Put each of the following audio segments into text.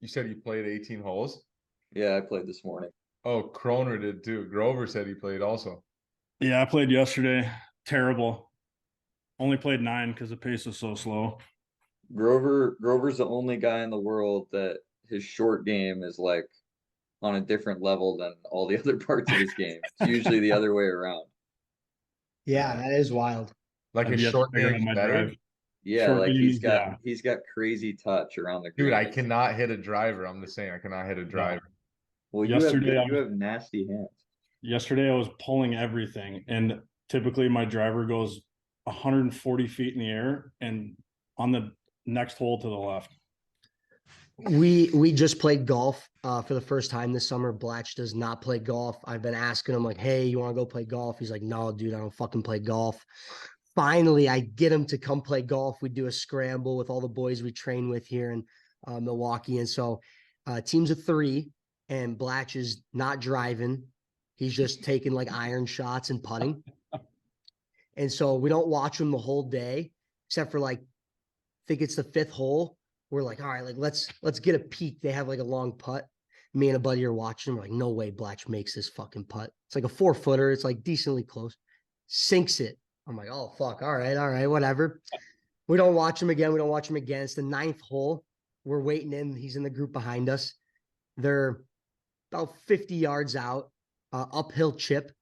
You said you played 18 holes? Yeah, I played this morning. Oh, Croner did too. Grover said he played also. Yeah, I played yesterday. Terrible. Only played 9 because the pace was so slow. Grover's the only guy in the world that his short game is like on a different level than all the other parts of his game. It's usually the other way around. Yeah, that is wild. Like I've his yet to short figure out game's my better. drive. Yeah, Short like game, yeah. he's got crazy touch around the Dude, green. I cannot hit a driver. I'm just saying I cannot hit a No. driver. Well, Yesterday, you have nasty hands. yesterday I was pulling everything, and typically my driver goes 140 feet in the air and on the next hole to the left. We just played golf for the first time this summer. Blatch does not play golf. I've been asking him like, hey, you want to go play golf? He's like, no, dude, I don't fucking play golf. Finally, I get him to come play golf. We do a scramble with all the boys we train with here in Milwaukee. And so teams of 3, and Blatch is not driving. He's just taking like iron shots and putting. And so we don't watch him the whole day, except for like, I think it's the 5th hole. We're like, all right, like let's get a peek. They have like a long putt. Me and a buddy are watching. We're like, no way Blatch makes this fucking putt. It's like a 4-footer. It's like decently close. Sinks it. I'm like, oh fuck. All right, whatever. We don't watch him again. We don't watch him again. It's the 9th hole. We're waiting in. He's in the group behind us. They're about 50 yards out, uphill chip,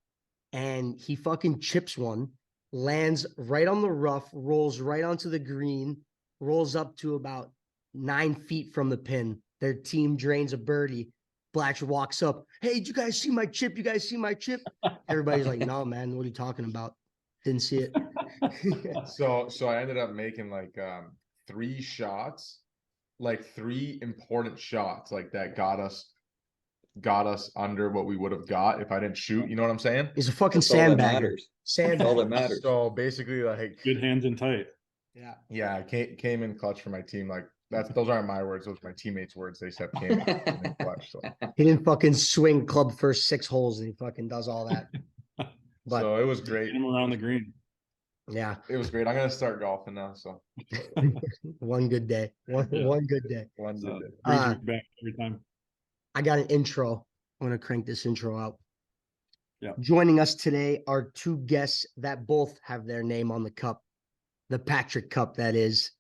and he fucking chips one, lands right on the rough, rolls right onto the green, rolls up to about 9 feet from the pin. Their team drains a birdie. Blatch walks up. Hey, did you guys see my chip? You guys see my chip? Everybody's like, no, man, what are you talking about? Didn't see it. So I ended up making like 3 shots, like 3 important shots, like that got us under what we would have got if I didn't shoot. You know what I'm saying? He's a fucking That's all that sandbagger. matters. That's all that matters. So basically, like, Good hands and tight. Yeah. I came in clutch for my team. Like those aren't my words; those are my teammates' words. They said came in clutch. So. He didn't fucking swing club first 6 holes, and he fucking does all that. But so it was great. Get him around the green. Yeah, it was great. I'm gonna start golfing now. So one good day. One good day. One good day. Brings me back every time. I got an intro. I'm gonna crank this intro out. Yeah. Joining us today are 2 guests that both have their name on the cup, the Patrick Cup, that is.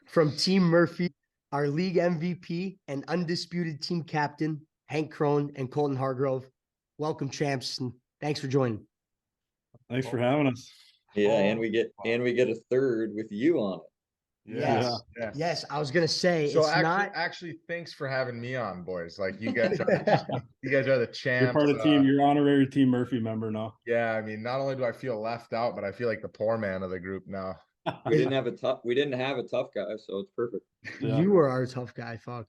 From Team Murphy, our league MVP and undisputed team captain, Hank Crone and Colton Hargrove. Welcome, champs, and thanks for joining. Thanks for having us. Yeah, and we get a third with you on it. Yes. I was gonna say, so it's actually, thanks for having me on, boys. Like you guys are the champs. You're part of the team. You're honorary Team Murphy member now. Yeah, I mean, not only do I feel left out, but I feel like the poor man of the group now. We didn't have a tough guy, so it's perfect. Yeah. You were our tough guy. Fuck.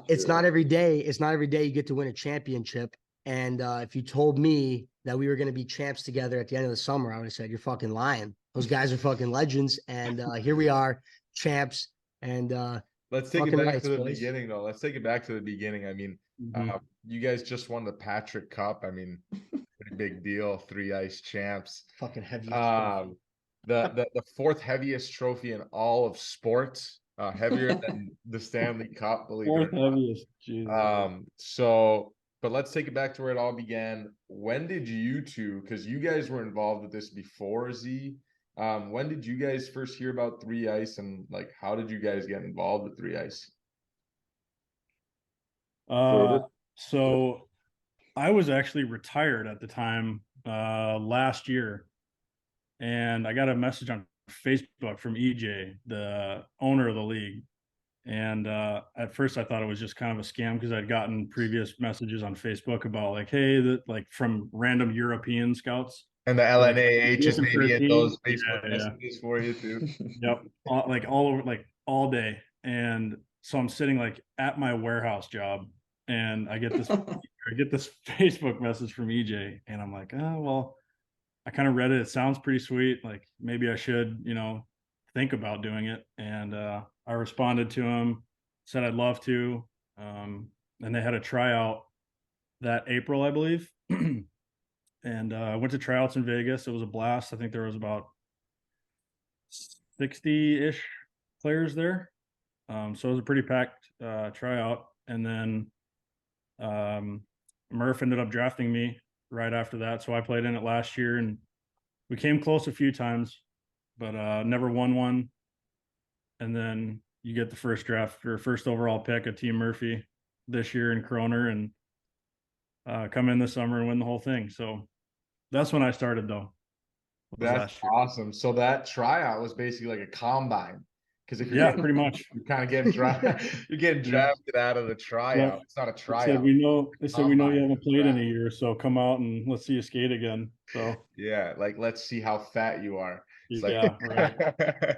It's not every day. It's not every day you get to win a championship. And if you told me that we were going to be champs together at the end of the summer, I would have said, you're fucking lying. Those guys are fucking legends. And here we are, champs. And let's take it back to the boys. beginning, though. Let's take it back to the beginning. I mean, you guys just won the Patrick Cup. I mean, pretty big deal. 3 ice champs. Fucking heavy. The 4th heaviest trophy in all of sports. Heavier than the Stanley Cup, believe it or not. 4th heaviest. Jesus. But let's take it back to where it all began. When did you two, because you guys were involved with this before Z, when did you guys first hear about 3 ice, and like how did you guys get involved with 3 ice? So I was actually retired at the time last year, and I got a message on Facebook from EJ, the owner of the league. And at first I thought it was just kind of a scam because I'd gotten previous messages on Facebook about like, hey, like from random European scouts. And the LNAH is maybe for a at team. those Facebook messages for you too. Yep. Like all over, like all day. And so I'm sitting like at my warehouse job, and I get this Facebook message from EJ, and I'm like, oh, well, I kind of read it. It sounds pretty sweet. Like maybe I should, think about doing it. And I responded to him, said I'd love to. And they had a tryout that April, I believe. And I went to tryouts in Vegas. It was a blast. I think there was about 60-ish players there. So it was a pretty packed tryout. And then Murph ended up drafting me right after that. So I played in it last year and we came close a few times, but never won one. And then you get the first draft or first overall pick of Team Murphy this year in Croner and come in this summer and win the whole thing. So that's when I started though. That's awesome. So that tryout was basically like a combine. Because if you're pretty much. you're kind of getting you're getting drafted out of the tryout. Yeah. It's not a They tryout. said we know you Combine haven't played in a draft. year, so come out and let's see you skate again. So Yeah, like let's see how fat you are. It's like yeah, right.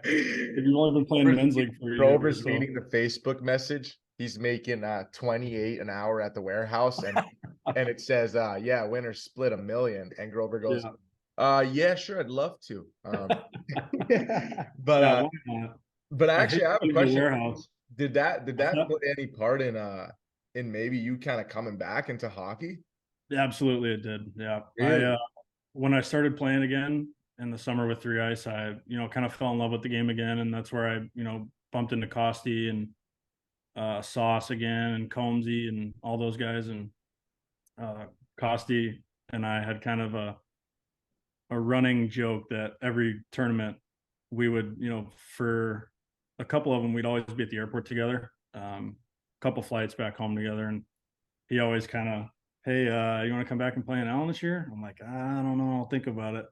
If you've only been playing men's league for a year, Grover's so reading the Facebook message. He's making 28 an hour at the warehouse, and it says, yeah, winners split $1 million. And Grover goes, yeah, sure, I'd love to. But yeah, why not? but I actually hate I have a being in the question. warehouse. Did that What's that? put any part in maybe you kind of coming back into hockey? Absolutely, it did. Yeah, Really? when I started playing again in the summer with 3 Ice, I kind of fell in love with the game again, and that's where I bumped into Costi and Sauce again and Combsy and all those guys, and Costi and I had kind of a running joke that every tournament we would, for a couple of them, we'd always be at the airport together, a couple flights back home together. And he always kind of, hey, you want to come back and play in Allen this year? I'm like, I don't know. I'll think about it.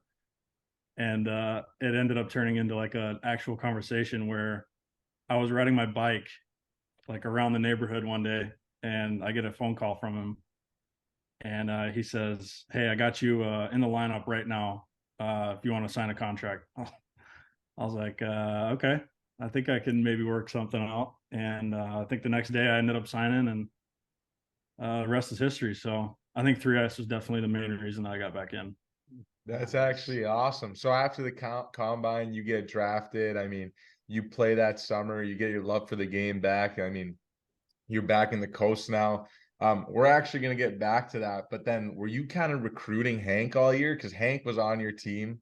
And it ended up turning into like an actual conversation where I was riding my bike like around the neighborhood one day and I get a phone call from him. And he says, hey, I got you in the lineup right now. If you want to sign a contract. I was like, okay, I think I can maybe work something out. And I think the next day I ended up signing, and the rest is history. So I think 3Ice was definitely the main reason I got back in. That's actually awesome. So after the combine, you get drafted. I mean, you play that summer, you get your love for the game back. I mean, you're back in the coast now. We're actually going to get back to that. But then were you kind of recruiting Hank all year? Because Hank was on your team.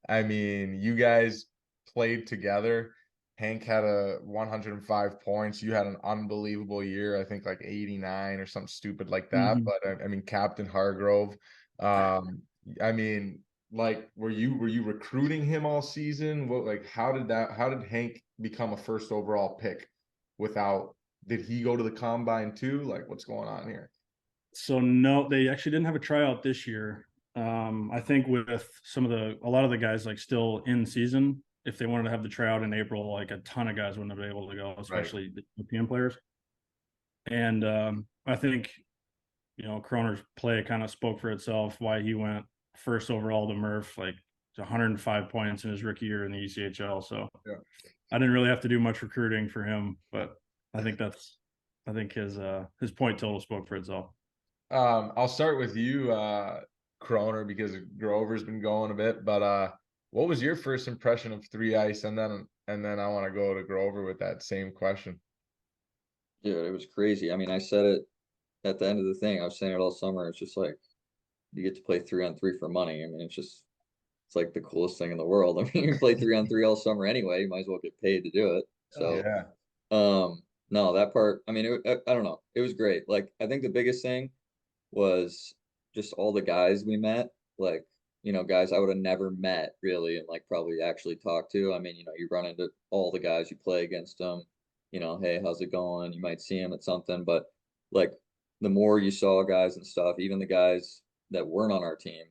I mean, you guys played together. Hank had 105 points. You had an unbelievable year. I think like 89 or something stupid like that. Mhm. But I mean, Captain Hargrove. I mean, like, were you recruiting him all season? What, like, how did Hank become a first overall pick without? Did he go to the combine too? Like, what's going on here? So no, they actually didn't have a tryout this year. I think with a lot of the guys like still in season, if they wanted to have the tryout in April, like a ton of guys wouldn't have been able to go, especially the European players. And I think Croner's play kind of spoke for itself. Why he went first overall to Murph, like 105 points in his rookie year in the ECHL. So Yeah. I didn't really have to do much recruiting for him, but I think his point total spoke for itself. I'll start with you, Croner, because Grover's been going a bit. But what was your first impression of 3Ice? And then I want to go to Grover with that same question. Dude, it was crazy. I mean, I said it at the end of the thing. I was saying it all summer. It's just like you get to play 3-on-3 for money. I mean, it's like the coolest thing in the world. I mean, you play 3-on-3 all summer anyway. You might as well get paid to do it. So, Yeah. No, that part. I mean, I don't know. It was great. Like, I think the biggest thing was just all the guys we met. Like, guys I would have never met really, and like probably actually talked to. I mean, you run into all the guys you play against them. Hey, how's it going? You might see them at something, but like the more you saw guys and stuff, even the guys that weren't on our team,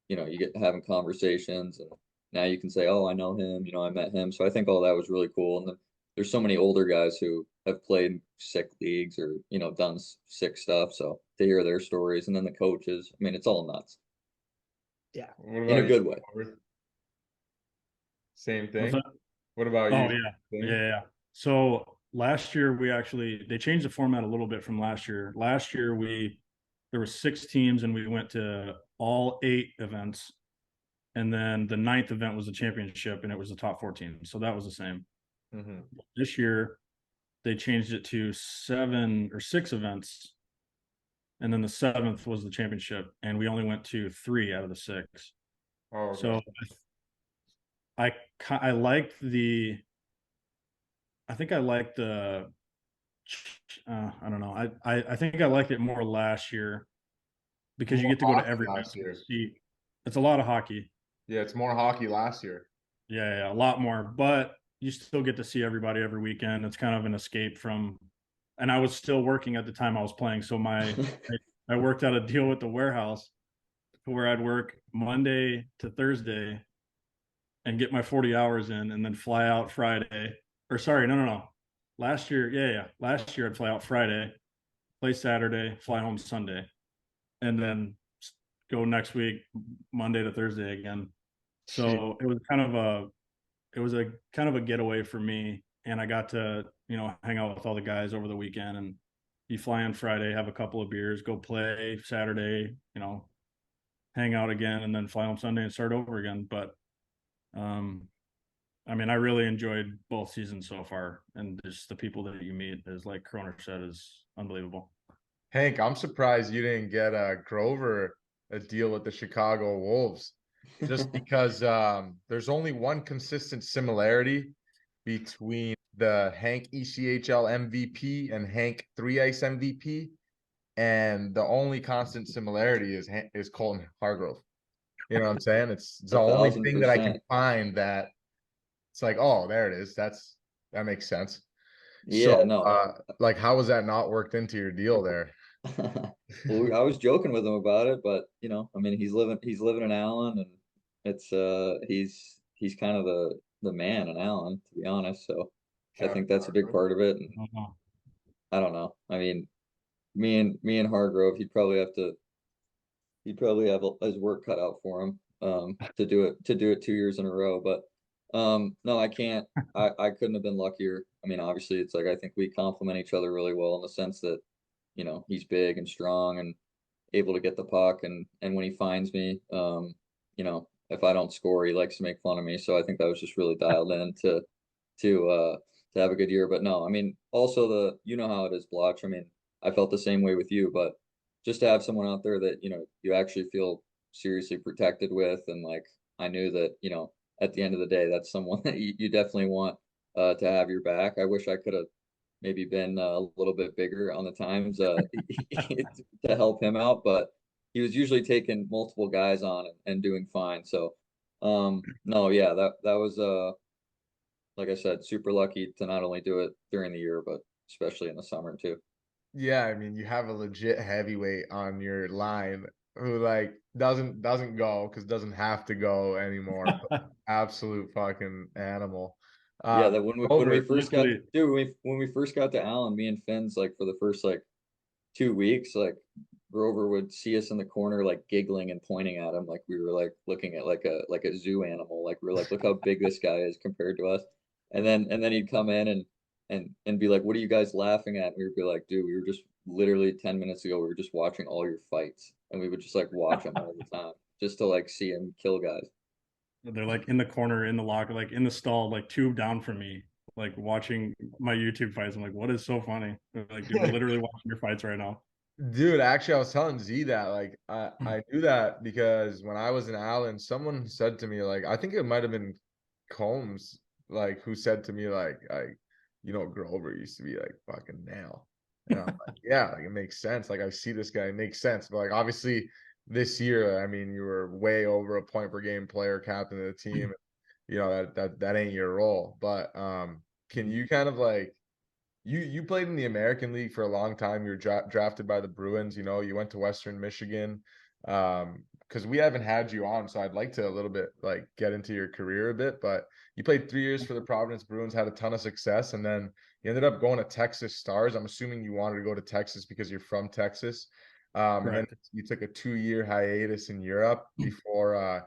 you get having conversations, and now you can say, oh, I know him, I met him. So I think all that was really cool. And then there's so many older guys who have played sick leagues or, done sick stuff. So to hear their stories, and then the coaches, I mean, it's all nuts. Yeah. In a good way. Same thing. What about you? Oh yeah. So last year they changed the format a little bit from last year. Last year there were 6 teams and we went to all 8 events. And then the 9th event was the championship and it was the top 14. So that was the same. Mm-hmm. This year they changed it to 7 or 6 events. And then the 7th was the championship. And we only went to 3 out of the 6. Oh, okay. So I I think I liked I don't know. I think I liked it more last year because you More get to go to hockey every last match and year. see. It's a lot of hockey. Yeah, it's more hockey last year. Yeah, a lot more. But you still get to see everybody every weekend. It's kind of an escape from. And I was still working at the time I was playing, so I worked out a deal with the warehouse where I'd work Monday to Thursday and get my 40 hours in and then fly out Friday. Or sorry, no. Last year, yeah. Last year I'd fly out Friday, play Saturday, fly home Sunday, and then go next week, Monday to Thursday again. So it was kind of a getaway for me. And I got to, hang out with all the guys over the weekend, and you fly on Friday, have a couple of beers, go play Saturday, hang out again, and then fly home Sunday and start over again. But I mean, I really enjoyed both seasons so far, and just the people that you meet, as like Croner said, is unbelievable. Hank, I'm surprised you didn't get Grover a deal with the Chicago Wolves, just because there's only one consistent similarity between the Hank ECHL MVP and Hank 3-Ice MVP, and the only constant similarity is Colton Hargrove. You know what I'm saying? It's the only thing that I can 1,000%. find that it's like, oh, there it is. That makes sense. Yeah, So, no. like, how was that not worked into your deal there? Well, I was joking with him about it, but I mean, he's living in Allen, and it's he's kind of the man in Allen, to be honest. So I Yeah. think that's a big part of it. And Uh-huh. I don't know. I mean, me and Hargrove, he'd probably have his work cut out for him to do it 2 years in a row. But no, I can't. I couldn't have been luckier. I mean, obviously, it's like I think we complement each other really well in the sense that he's big and strong and able to get the puck, and when he finds me, if I don't score, he likes to make fun of me. So I think that was just really dialed in to have a good year. But no, I mean, also how it is, Blotch. I mean, I felt the same way with you, but just to have someone out there that you actually feel seriously protected with, and like I knew that at the end of the day, that's someone that you definitely want to have your back. I wish I could have maybe been a little bit bigger on the times to help him out, but he was usually taking multiple guys on and doing fine. So no, yeah, that was like I said, super lucky to not only do it during the year, but especially in the summer too. Yeah, I mean, you have a legit heavyweight on your line who like doesn't go because doesn't have to go anymore. But absolute fucking animal. Yeah, that when we Over. first got Literally, dude, when we first got to Allen, me and Finn's like for the first like 2 weeks, like Grover would see us in the corner like giggling and pointing at him like we were like looking at like a zoo animal. Like we were like, look how big this guy is compared to us. And then he'd come in and be like, what are you guys laughing at? And we would be like, dude, we were just literally 10 minutes ago, we were just watching all your fights. And we would just like watch them all the time just to like see him kill guys. they're like in the corner, in the locker, like in the stall, like two down from me, like watching my YouTube fights. I'm like, what is so funny? They're like, dude, we're literally watching your fights right now. Dude, actually, I was telling Z that like I knew that because when I was in Allen, someone said to me like I think it might have been Combs like who said to me like Grover used to be like fucking nail, and I'm like yeah, like it makes sense. Like I see this guy, it makes sense. But like obviously this year, I mean, you were way over a point per game player, captain of the team. That ain't your role. But can you kind of like you played in the American League for a long time. You were drafted by the Bruins. You went to Western Michigan. Because we haven't had you on, so I'd like to a little bit like get into your career a bit. But you played 3 years for the Providence Bruins, had a ton of success, and then you ended up going to Texas Stars. I'm assuming you wanted to go to Texas because you're from Texas. And then Correct. you took a 2-year hiatus in Europe before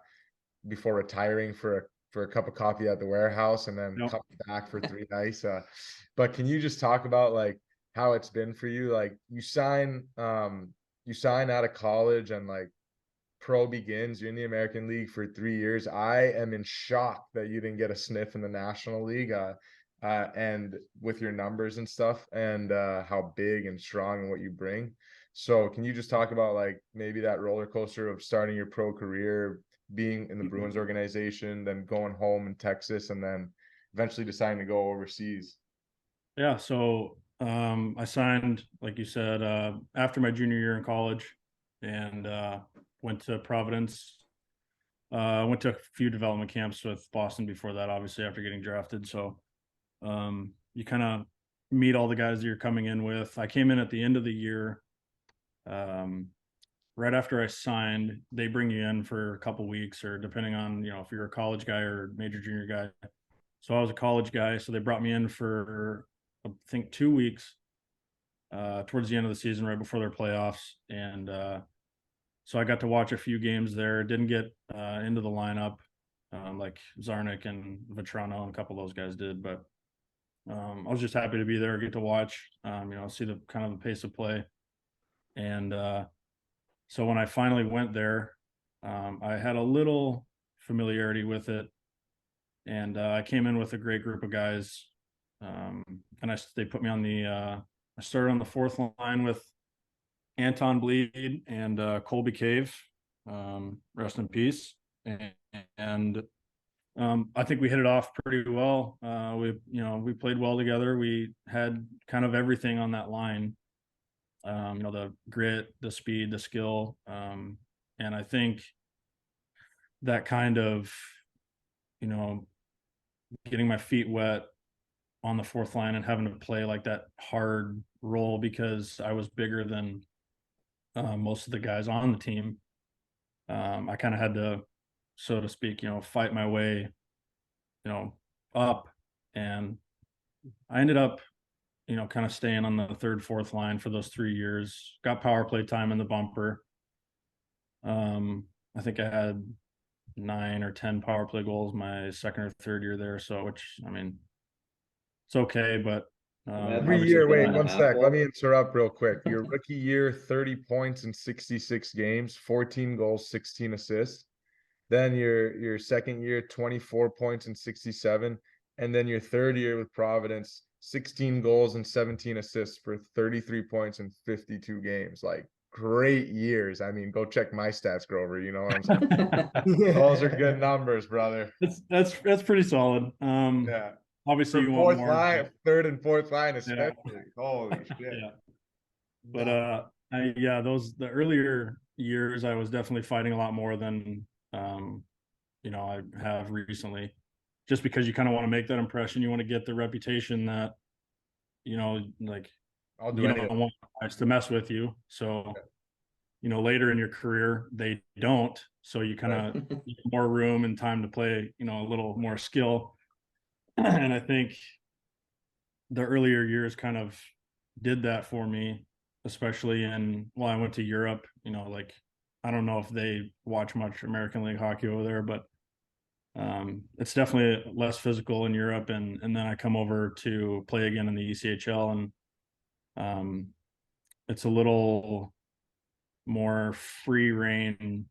retiring for a cup of coffee at the warehouse and then Nope. coming back for 3 nights. But can you just talk about like how it's been for you? Like you sign out of college and like pro begins. You're in the American League for 3 years. I am in shock that you didn't get a sniff in the National League. And with your numbers and stuff, and how big and strong and what you bring. So, can you just talk about like maybe that roller coaster of starting your pro career, being in the Bruins organization, then going home in Texas, and then eventually deciding to go overseas? Yeah, so I signed, like you said, after my junior year in college, and went to Providence. Went to a few development camps with Boston before that, obviously after getting drafted. So you kind of meet all the guys that you're coming in with. I came in at the end of the year. Right after I signed, they bring you in for a couple weeks, or depending on, if you're a college guy or major junior guy. So I was a college guy, so they brought me in for I think 2 weeks towards the end of the season, right before their playoffs, and so I got to watch a few games there. Didn't get into the lineup like Zarnik and Vetrano and a couple of those guys did, but I was just happy to be there, get to watch, see the kind of the pace of play, and so when I finally went there, I had a little familiarity with it, and I came in with a great group of guys, and they put me on the. I started on the fourth line with Anton Bleed and Colby Cave, rest in peace, and I think we hit it off pretty well. We played well together. We had kind of everything on that line. The grit, the speed, the skill, and I think that kind of, getting my feet wet on the fourth line and having to play like that hard role because I was bigger than most of the guys on the team. I kind of had to, so to speak, fight my way, up, and I ended up, kind of staying on the third, fourth line for those 3 years. Got power play time in the bumper. I think I had 9 or 10 power play goals my second or third year there. So, which, I mean, it's okay, but Every obviously year, been wait on a one half sec. Let wall. me interrupt real quick. Your rookie year, 30 points in 66 games, 14 goals, 16 assists. Then your second year, 24 points in 67. And then your third year with Providence, 16 goals and 17 assists for 33 points in 52 games. Like, great years. I mean, go check my stats, Grover. You know what I'm saying? Those are good numbers, brother. that's pretty solid. Yeah. Obviously For you want fourth more, line, third and fourth line, yeah, especially. Holy shit. yeah. But the earlier years I was definitely fighting a lot more than I have recently, just because you kind of want to make that impression. You want to get the reputation that, like, I'll do you anything. don't want guys to mess with you. So, later in your career, they don't. So you kind of get more room and time to play, a little more skill. And I think the earlier years kind of did that for me, especially I went to Europe, like, I don't know if they watch much American League hockey over there, but it's definitely less physical in Europe. And then I come over to play again in the ECHL, and it's a little more free reign.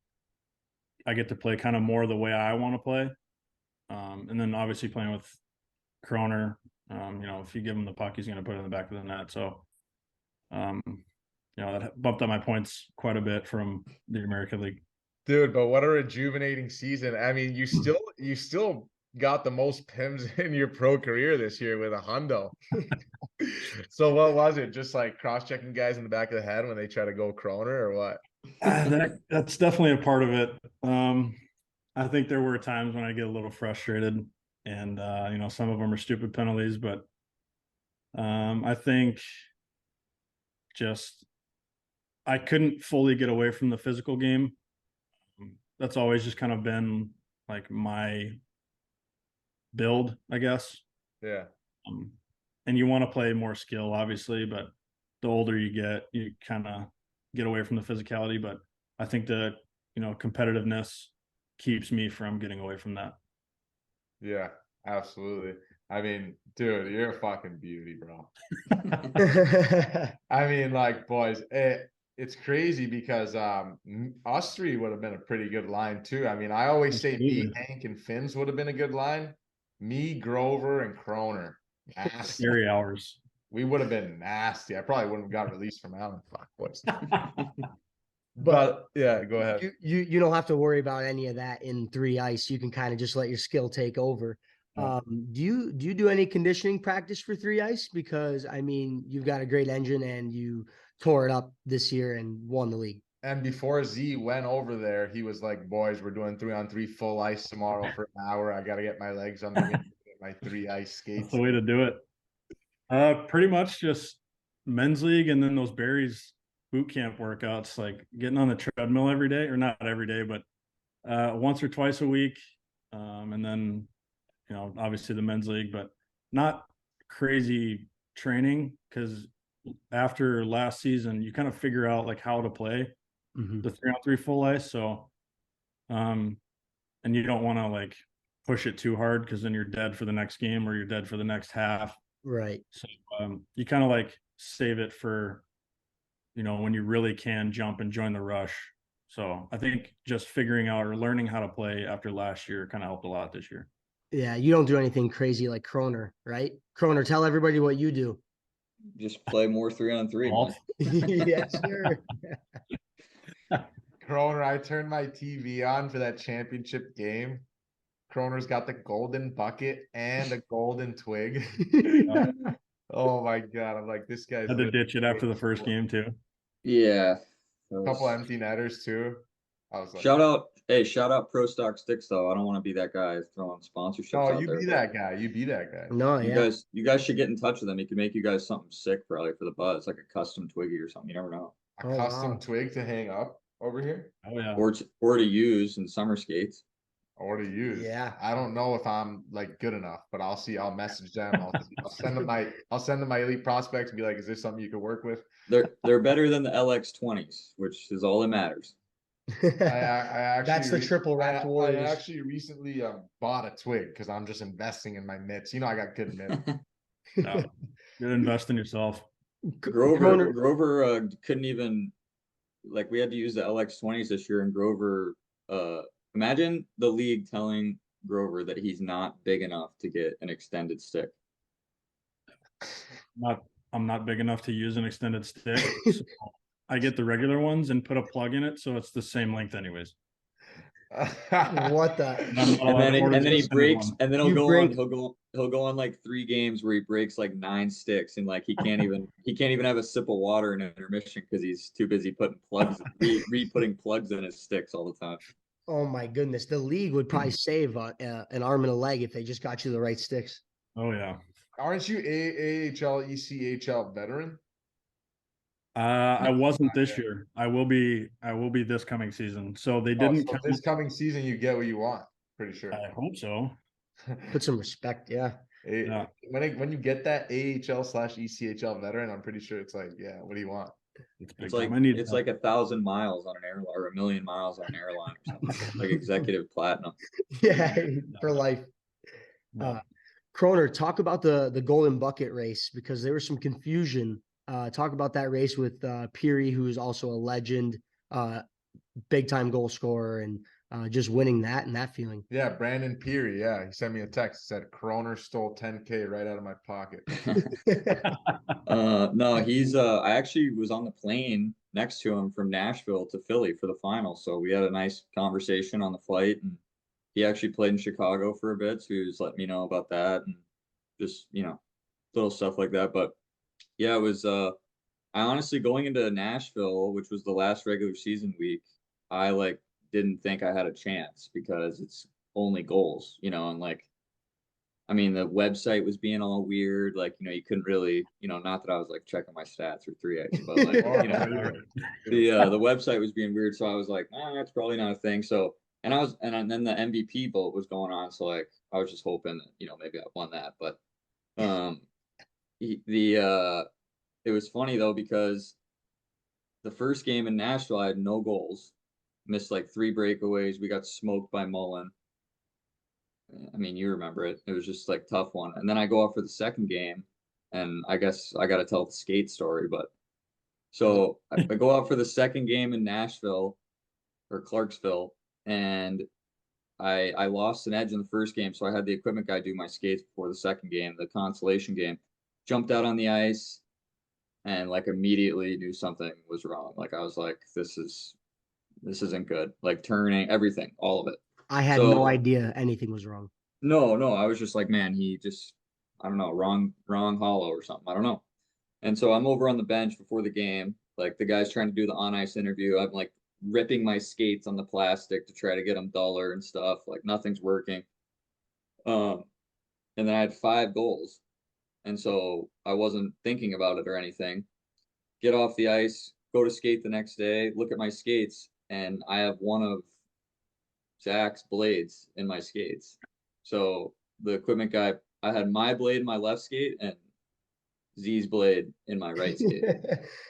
I get to play kind of more the way I want to play. And then obviously playing with Croner, if you give him the puck, he's going to put it in the back of the net. So, that bumped up my points quite a bit from the American League. Dude, but what a rejuvenating season. I mean, you still got the most PIMs in your pro career this year with a hundo. So what was it? Just like cross-checking guys in the back of the head when they try to go Croner, or what? That's definitely a part of it. I think there were times when I get a little frustrated, and some of them are stupid penalties, but I think just I couldn't fully get away from the physical game. That's always just kind of been like my build, I guess. Yeah. And you want to play more skill, obviously, but the older you get, you kind of get away from the physicality. But I think the competitiveness keeps me from getting away from that. Yeah, absolutely. I mean, dude, you're a fucking beauty, bro. I mean, like, boys, it's crazy because us three would have been a pretty good line too. I mean, I always say me, Hank, and Finns would have been a good line. Me, Grover, and Croner. Nasty. Scary hours. We would have been nasty. I probably wouldn't have got released from Allen. Fuck, boys. But yeah, go ahead. You don't have to worry about any of that in 3 ice. You can kind of just let your skill take over. Yeah. Do you do any conditioning practice for 3 ice? Because I mean, you've got a great engine and you tore it up this year and won the league. And before Z went over there, he was like, "Boys, we're doing 3-on-3 full ice tomorrow for an hour. I got to get my legs under me, get my 3 ice That's skates." the way to do it. Pretty much just men's league and then those berries boot camp workouts, like getting on the treadmill every day, or not every day, but once or twice a week. And then, obviously the men's league, but not crazy training, because after last season, you kind of figure out like how to play the 3-on-3 full ice. So, and you don't want to like push it too hard, because then you're dead for the next game or you're dead for the next half. Right. So you kind of like save it for, when you really can jump and join the rush. So I think just figuring out or learning how to play after last year kind of helped a lot this year. Yeah, you don't do anything crazy like Croner, right? Croner, tell everybody what you do. Just play more 3-on-3, man. Yes, sir. Croner, I turned my TV on for that championship game. Croner's got the golden bucket and a golden twig. Oh my God. I'm like, this guy's Had to literally ditch it after the first game too. Yeah. a couple empty netters too. I was like, Shout out Pro Stock Sticks though. I don't want to be that guy throwing sponsorships "Oh, out you there. be but that guy. You be that guy." No, yeah. You guys should get in touch with them. He could make you guys something sick probably for the buzz, like a custom Twiggy or something. You never know. A Oh, custom wow. twig to hang up over here Oh yeah. Or to use in summer skates. or to use. Yeah. I don't know if I'm like good enough, but I'll see. I'll message them. I'll send them my elite prospects and be like, "Is this something you could work with?" They're better than the LX20s, which is all that matters. I actually That's the triple wrapped I warriors. actually recently bought a twig because I'm just investing in my mitts. You know, I got good mitts. Yeah. Good, invest in yourself. Croner, Grover couldn't even, like, we had to use the LX20s this year, and Grover imagine the league telling Grover that he's not big enough to get an extended stick. I'm not big enough to use an extended stick. So I get the regular ones and put a plug in it, so it's the same length anyways. what the? And then he breaks, and then You break- he'll go on like 3 games where he breaks like 9 sticks, and like he can't even have a sip of water in intermission because he's too busy putting plugs putting plugs in his sticks all the time. Oh my goodness, the league would probably save an arm and a leg if they just got you the right sticks. Oh yeah. Aren't you AHL ECHL veteran? I wasn't this year. I will be this coming season. So they didn't So this coming season, you get what you want. Pretty sure. I hope so. Put some respect, yeah. Yeah. When you get that AHL/ECHL veteran, I'm pretty sure it's like, yeah, what do you want? It's big It's like time. I need it's like 1,000 miles on an airline or 1,000,000 miles on an airline or something. Like executive platinum. Yeah, for life. Croner, talk about the golden bucket race, because there was some confusion. Talk about that race with Peary, who's also a legend, big time goal scorer, and just winning that and that feeling. Yeah, Brandon Peary. Yeah, he sent me a text. Said Croner stole 10K right out of my pocket. No, he's I actually was on the plane next to him from Nashville to Philly for the final. So we had a nice conversation on the flight, and he actually played in Chicago for a bit. So he was letting me know about that and just, little stuff like that. But yeah, it was I honestly, going into Nashville, which was the last regular season week, I like didn't think I had a chance because it's only goals, and like, I mean, the website was being all weird. Like, you couldn't really, not that I was like checking my stats or 3x, but like, the website was being weird. So I was like, that's probably not a thing. So, and then the MVP vote was going on. So like, I was just hoping that, maybe I won that. But, it was funny though, because the first game in Nashville, I had no goals, missed like 3 breakaways. We got smoked by Mullen. I mean, you remember it. It was just like tough one. And then I go out for the second game, and I guess I got to tell the skate story. But so I go out for the second game in Nashville or Clarksville, and I lost an edge in the first game. So I had the equipment guy do my skates before the second game, the consolation game. Jumped out on the ice and like immediately knew something was wrong. Like I was like, this isn't good. Like turning, everything, all of it. I had no idea anything was wrong. No, I was just like, man, he just, I don't know, wrong hollow or something. I don't know. And so I'm over on the bench before the game. Like the guy's trying to do the on ice interview. I'm like ripping my skates on the plastic to try to get them duller and stuff. Like nothing's working. Um, and then I had 5 goals. And so I wasn't thinking about it or anything. Get off the ice, go to skate the next day, look at my skates, and I have one of Zach's blades in my skates. So the equipment guy, I had my blade in my left skate and Z's blade in my right skate.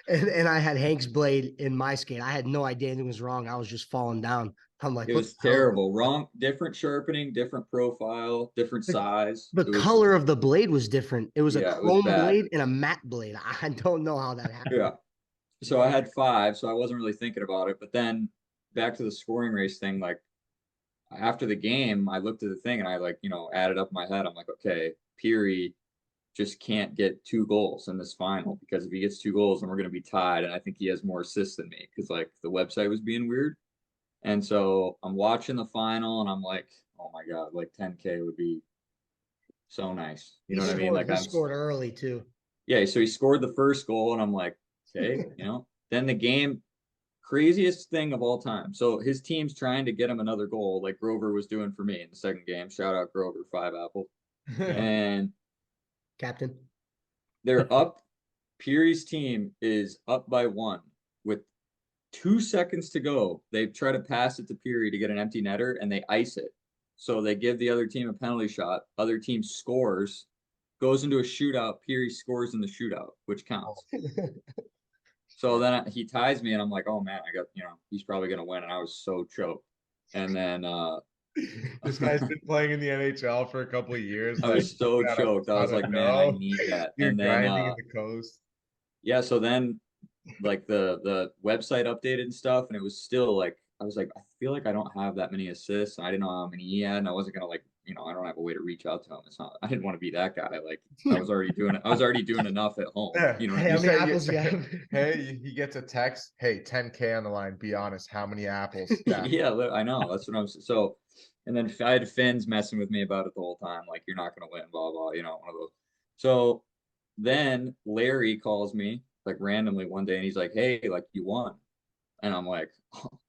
And I had Hank's blade in my skate. I had no idea anything was wrong. I was just falling down. I'm like, It what was the hell? terrible. Wrong, different sharpening, different profile, different size. The It was, color of the blade was different. It was a yeah, it was chrome bad. blade and a matte blade. I don't know how that happened. Yeah. So I had 5, so I wasn't really thinking about it. But then back to the scoring race thing, like after the game, I looked at the thing and I like, added up in my head. I'm like, okay, Peary just can't get 2 goals in this final because if he gets 2 goals, then we're going to be tied. And I think he has more assists than me because like the website was being weird. And so I'm watching the final and I'm like, oh my God, like 10K would be so nice. You know what I mean? Like He I'm, scored early too. yeah. So he scored the first goal and I'm like, okay, then the game, craziest thing of all time. So his team's trying to get him another goal, like Grover was doing for me in the second game. Shout out Grover, 5 apple. And Captain. they're up. Peary's team is up by 1 with 2 seconds to go. They try to pass it to Peary to get an empty netter and they ice it. So they give the other team a penalty shot. Other team scores, goes into a shootout. Peary scores in the shootout, which counts. So then he ties me and I'm like, oh man, I got, he's probably going to win. And I was so choked. And then This guy's been playing in the NHL for a couple of years. I Like, was so got a choked. I was ton of like, man, I dough. need that. You're And then grinding in the coast. yeah, so then like the website updated and stuff, and it was still like I was like, I feel like I don't have that many assists. And I didn't know how many he had, and I wasn't gonna like, I don't have a way to reach out to him. It's not I didn't want to be that guy. Like I was already doing it. I was already doing enough at home. Yeah. You know what Hey, I how mean? many apples you have? Hey, he gets a text. Hey, 10K on the line. Be honest. How many apples? Yeah. Yeah, I know. That's what I'm so. And then I had Finn's messing with me about it the whole time, like you're not gonna win, blah blah. One of those. So then Larry calls me like randomly one day, and he's like, "Hey, like you won," and I'm like,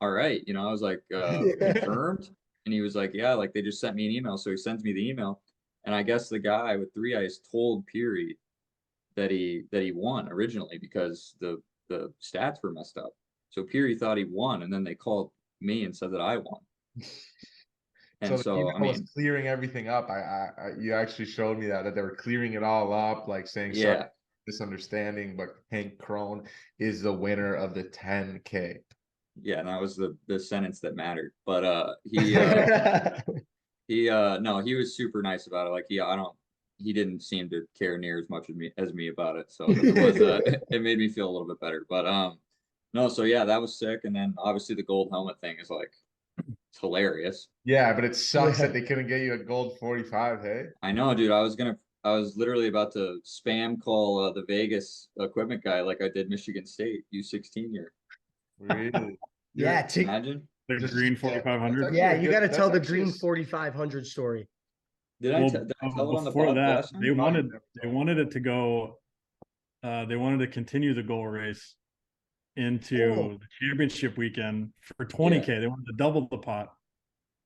"All right," I was like, "Confirmed," and he was like, "Yeah, like they just sent me an email." So he sends me the email, and I guess the guy with 3 eyes told Peary that he won originally because the stats were messed up. So Peary thought he won, and then they called me and said that I won. So And the so, email I was mean, clearing everything up. You actually showed me that they were clearing it all up, like saying sorry, yeah, misunderstanding, but Hank Crone is the winner of the 10K. yeah, and that was the sentence that mattered. But he no, he was super nice about it. Like he didn't seem to care near as much as me about it. So it was it made me feel a little bit better. But no, so yeah, that was sick. And then obviously the gold helmet thing is like it's hilarious. Yeah, but it sucks Yeah. that they couldn't get you a gold 45, hey? I know, dude. I was literally about to spam call the Vegas equipment guy like I did Michigan State U16 year. Really? Yeah, Imagine. The Just- green yeah, 4500. that's yeah, actually a you good- got to that's tell the actually a green s- 4500 story. Did I tell it on the Before pod that, last time? they No, you wanted never they told. wanted it to go. They wanted to continue the goal race into Oh. the championship weekend for 20K. Yeah. They wanted to double the pot,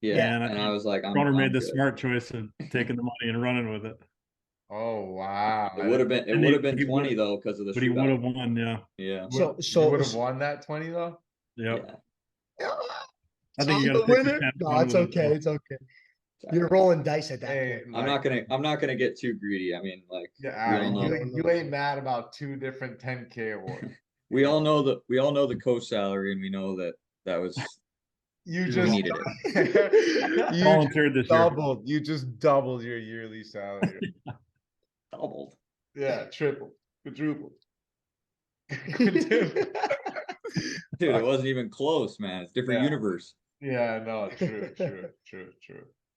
Yeah, and I and I think was like, Croner made I'm the good. smart choice of taking the money and running with it. Oh, wow. It would have been And he 20 would, though because of the but he would have shootout. won. Yeah, Yeah. So You would have won that 20 though? yep. Yeah. I think you I'm got to the take the winner. 10 No, run it's with it, okay. though. It's okay. You're rolling dice at that Hey, point. I'm not gonna get too greedy. I mean, like yeah, we all know you ain't mad about 2 different 10K awards. we all know the coach salary and we know that was You You just needed it. you Volunteered this year. just doubled your yearly salary. Doubled. Yeah, triple, quadruple. Dude, it wasn't even close, man. It's different Yeah. universe. Yeah, no, true.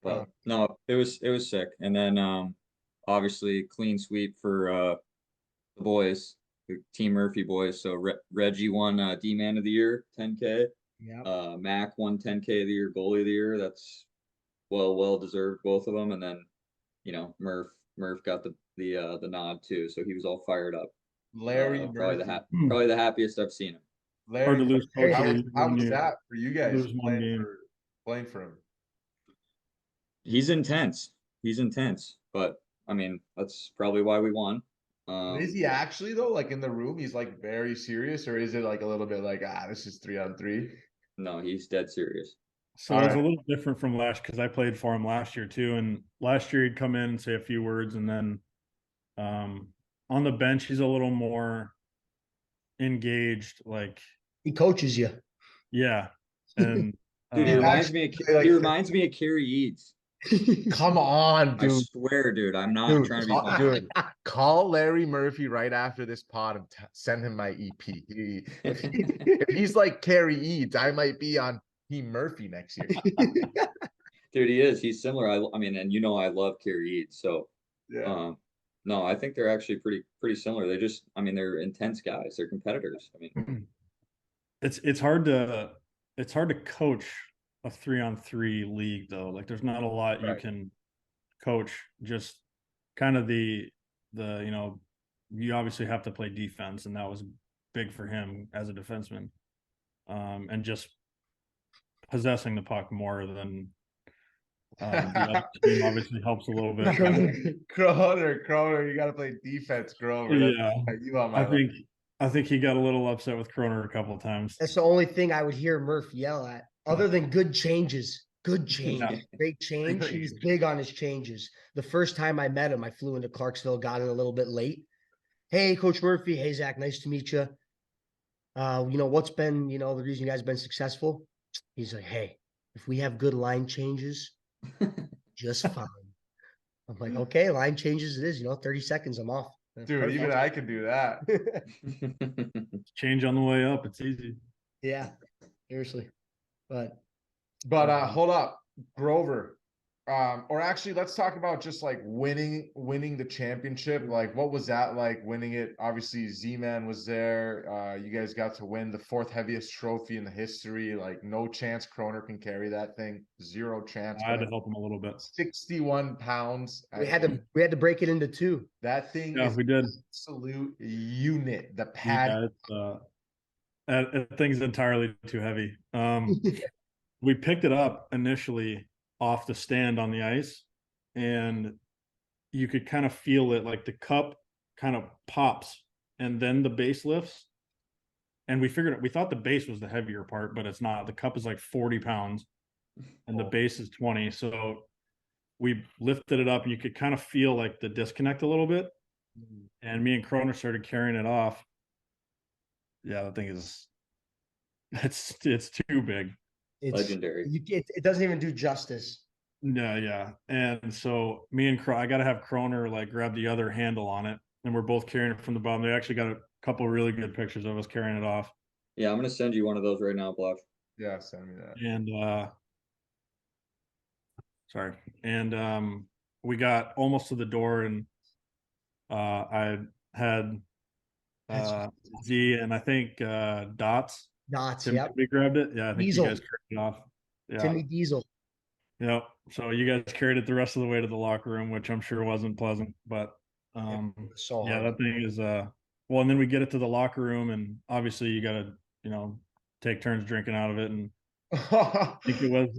But no, it was sick. And then obviously clean sweep for the boys, the Team Murphy boys. So Reggie won D Man of the Year, 10K. Yeah. Mac won 10K of the year, goalie of the year. That's well deserved, both of them. And then, Murph got the nod too, so he was all fired up. Larry Murphy. Probably the happiest I've seen him. Hard Larry to lose Murphy. coach How, of the year how when was you that for you guys lose one game. playing for him? He's intense. But I mean, that's probably why we won. But is he actually though? Like in the room, he's like very serious, or is it like a little bit like this is 3-on-3? No, he's dead serious. So it was a little different from last because I played for him last year too. And last year he'd come in and say a few words, and then on the bench he's a little more engaged. Like He coaches you. yeah, and Dude, he reminds me of Kerry Eads. Come on, dude. I swear, dude, I'm not trying to be funny. Dude, call Larry Murphy right after this pod and send him my EP. If he's like Kerry Eads, I might be on Team Murphy next year. Dude, he is. He's similar. I mean, and I love Kerry Eads. So, Yeah. no, I think they're actually pretty similar. They're intense guys. They're competitors. I mean, it's hard to coach a 3-on-3 league though. Like there's not a lot you can coach. Just kind of the you obviously have to play defense, and that was big for him as a defenseman. And just possessing the puck more than the other team obviously helps a little bit. Croner, you got to play defense, Grover. Yeah, you on my I think he got a little upset with Croner a couple of times. That's the only thing I would hear Murph yell at, other than good changes. Good change, great change. He was big on his changes. The first time I met him, I flew into Clarksville, got in a little bit late. Hey, Coach Murphy. Hey, Zach. Nice to meet you. What's been, the reason you guys have been successful? He's like, hey, if we have good line changes, just fine. I'm like, okay, line changes it is, 30 seconds, I'm off. That's dude, perfect. even I can do that. Change on the way up. It's easy. Yeah, seriously. But hold up, Grover. Or actually, let's talk about just like winning the championship. Like, what was that like winning it? Obviously, Z-Man was there. You guys got to win the 4th heaviest trophy in the history. Like, no chance Croner can carry that thing. 0 chance. I had to help him a little bit. 61 pounds. we had to break it into 2. That thing Yeah, is we did. Absolute unit. The pad. Yeah, that thing's entirely too heavy. We picked it up initially off the stand on the ice, and you could kind of feel it, like the cup kind of pops and then the base lifts, and we thought the base was the heavier part, but it's not. The cup is like 40 pounds and the base is 20, so we lifted it up and you could kind of feel like the disconnect a little bit, and me and Croner started carrying it off. Yeah, that thing is it's too big. It's legendary. It doesn't even do justice. Yeah. And so me and I got to have Croner like grab the other handle on it, and we're both carrying it from the bottom. They actually got a couple of really good pictures of us carrying it off. Yeah, I'm gonna send you one of those right now, Bluff. Yeah, send me that. And we got almost to the door, and I had Z and I think Dots. Yeah. We grabbed it. Yeah, I think Diesel. you guys carried it off. Yeah. Timmy Diesel. Yeah. So you guys carried it the rest of the way to the locker room, which I'm sure wasn't pleasant, but So yeah, hard. that thing is well, and then we get it to the locker room, and obviously you gotta, take turns drinking out of it. And I think it was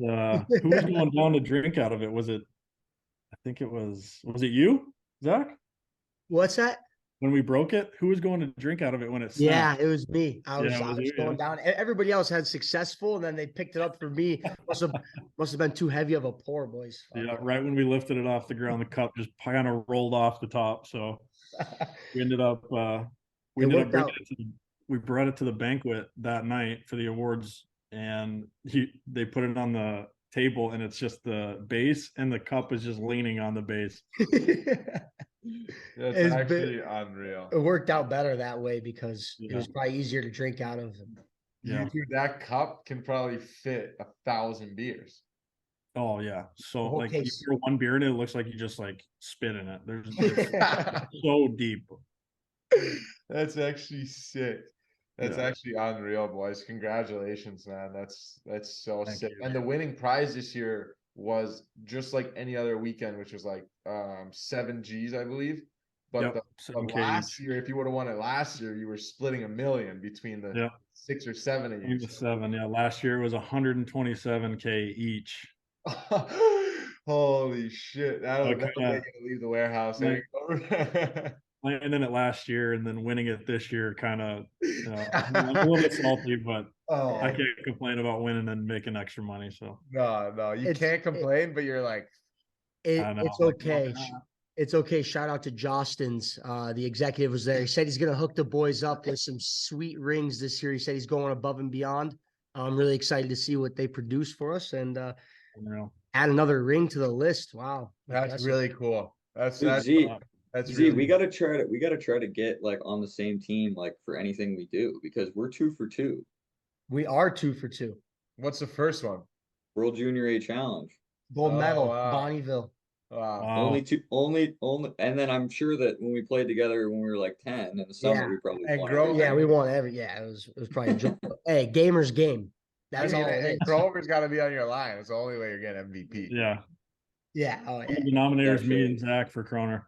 who was going down to drink out of it? I think it was it you, Zach? What's that? When we broke it, who was going to drink out of it when it Yeah, snapped? it was me. I was you, going down. Everybody else had successful, and then they picked it up for me. Must have been too heavy of a pour, boys. Yeah, right when we lifted it off the ground, the cup just kind of rolled off the top. So we ended up we brought it to the banquet that night for the awards, and they put it on the table, and it's just the base, and the cup is just leaning on the base. That's actually unreal. It worked out better that way because it was probably easier to drink out of. Yeah, dude, that cup can probably fit 1,000 beers. Oh yeah. So like case. you pour one beer in it, it looks like you just like spit in it. It's so deep. That's actually sick. That's actually unreal, boys. Congratulations, man. That's so Thank sick. you. And the winning prize this year was just like any other weekend, which was like 7 G's, I believe. But Yep, the 7K last each. year, if you would have won it last year, you were splitting $1 million between the Yep. 6 or 7 of you. Maybe 7. Yeah, last year it was 127K each. Holy shit! That'll get you to leave the warehouse. Like, There landing it last year and then winning it this year, kind of I'm a little bit salty, but I can't complain about winning and making extra money. So no, you can't complain, but you're like, I know. It's okay. It's okay. Shout out to Jostens. The executive was there. He said he's gonna hook the boys up with some sweet rings this year. He said he's going above and beyond. I'm really excited to see what they produce for us and add another ring to the list. Wow, that's really cool. That's Dude, that's Z, really we gotta try to get like on the same team like for anything we do because we're 2 for 2. We are 2 for 2. What's the first one? World Junior A Challenge. Gold medal, wow. Bonneville. Wow. Only, and then I'm sure that when we played together when we were like 10 in the summer, we probably won everything. Yeah, we won every. Yeah, it was probably a joke. Hey, gamer's game. That's all it is. Grover's got to be on your line. It's the only way you're getting MVP. Yeah. Yeah. Oh, yeah. The nominators, me and Zach for Croner.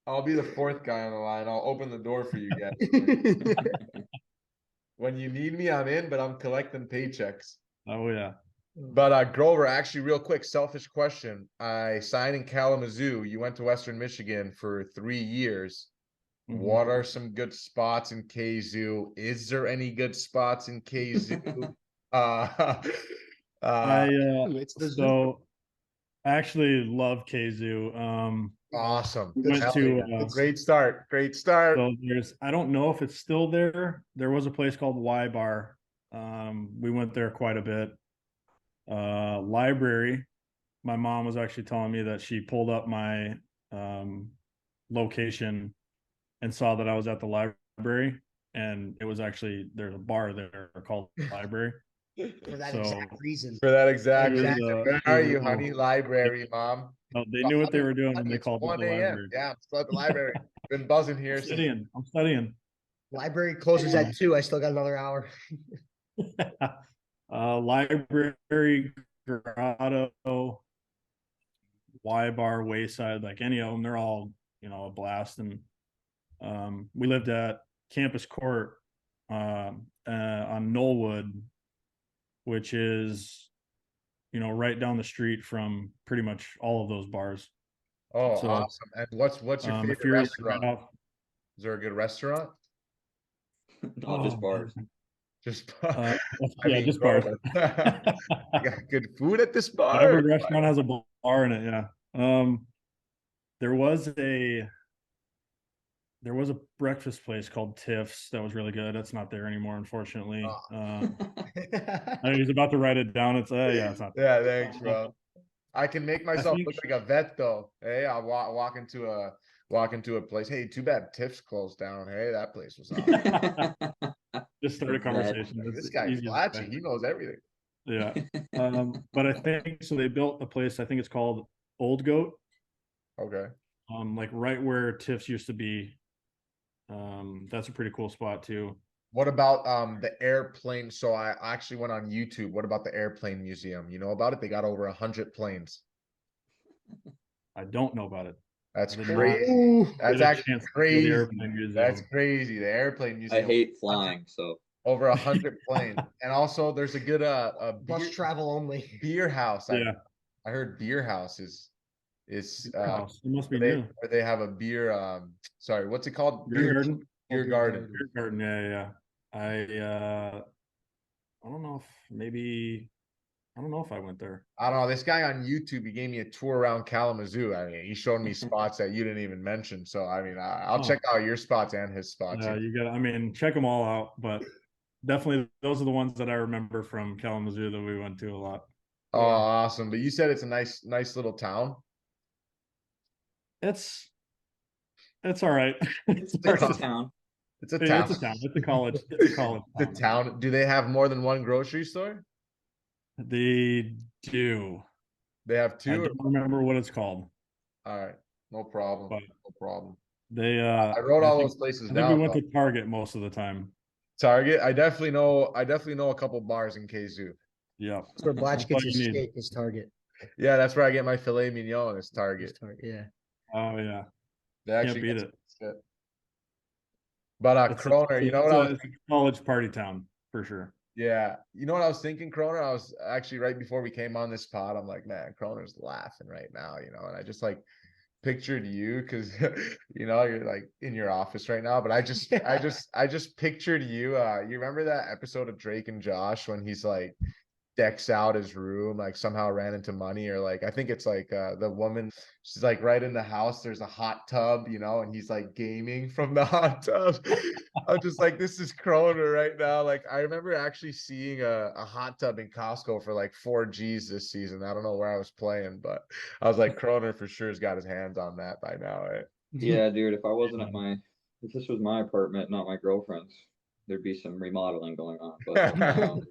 I'll be the 4th guy on the line. I'll open the door for you guys. When you need me, I'm in, but I'm collecting paychecks. Oh yeah. But Grover, actually, real quick, selfish question. I signed in Kalamazoo. You went to Western Michigan for 3 years. Mm-hmm. What are some good spots in KZoo? Is there any good spots in KZoo? So I actually love KZoo. Awesome. We went to great start. Great start. So I don't know if it's still there. There was a place called Y Bar. We went there quite a bit. Library. My mom was actually telling me that she pulled up my location and saw that I was at the library, and it was actually there's a bar there called Library. For that exact reason. For that exact reason. Where are you, honey? Library, mom. Oh, they knew what they were doing when they called it the library. Yeah, I'm still at the library. Been buzzing here. I'm studying. Library closes at 2. I still got another hour. Library, Grotto, Y Bar, Wayside, like any of them, they're all a blast. And we lived at Campus Court on Knollwood, which is right down the street from pretty much all of those bars. Oh, so, awesome! And what's your favorite restaurant? Is there a good restaurant? No, just bars. Just just bars. You got good food at this bar. Every restaurant has a bar in it. Yeah. There was a breakfast place called Tiff's that was really good. That's not there anymore, unfortunately. I was about to write it down. It's not there. Yeah, thanks, bro. I can make myself look like a vet though. Hey, I'll walk into a place. Hey, too bad Tiff's closed down. Hey, that place was awesome. Just start a conversation. This guy's flashy. He knows everything. Yeah. But I think so. They built a place. I think it's called Old Goat. Okay. Like right where Tiff's used to be. That's a pretty cool spot too. What about the airplane? So I actually went on YouTube. What about the airplane museum? You know about it? They got over 100 planes. I don't know about it. That's crazy. That's actually crazy. That's crazy. The airplane museum. I hate flying, so over 100 planes. And also there's a good bus travel only beer house. Yeah. I heard beer house is it must be new. Or they have a beer sorry, what's it called? Beer garden. Beer garden. Beer garden. Yeah. I don't know if I went there. I don't know. This guy on YouTube, he gave me a tour around Kalamazoo. I mean, he showed me spots that you didn't even mention. So I mean, I'll check out your spots and his spots. Yeah, you got. I mean, check them all out, but definitely those are the ones that I remember from Kalamazoo that we went to a lot. Oh, awesome! But you said it's a nice little town. It's all right. It's a town. It's a town. It's a town. It's a college. It's a college. The town. Do they have more than one grocery store? They do. They have 2. I don't remember what it's called. All right, no problem. But no problem. They. I wrote all those places down. I think we went to Target most of the time. Target. I definitely know a couple bars in KZoo. Yeah. That's where Blatch That's all gets his you need. steak, his Target. Yeah, that's where I get my filet mignon. Is His Target. Target. Yeah. Oh yeah. They Can't actually beat get it. some shit. But Croner, you know what I was it's a college party town for sure. Yeah. You know what I was thinking, Croner? I was actually right before we came on this pod, I'm like, man, Croner's laughing right now, and I just like pictured you because you're like in your office right now. But I just pictured you. You remember that episode of Drake and Josh when he's like decks out his room, like somehow ran into money, or like I think it's like the woman, she's like right in the house, there's a hot tub, and he's like gaming from the hot tub. I'm just like, this is Croner right now. Like I remember actually seeing a hot tub in Costco for like 4 Gs this season. I don't know where I was playing, but I was like, Croner for sure has got his hands on that by now. Yeah, dude, if this was my apartment, not my girlfriend's, there'd be some remodeling going on. But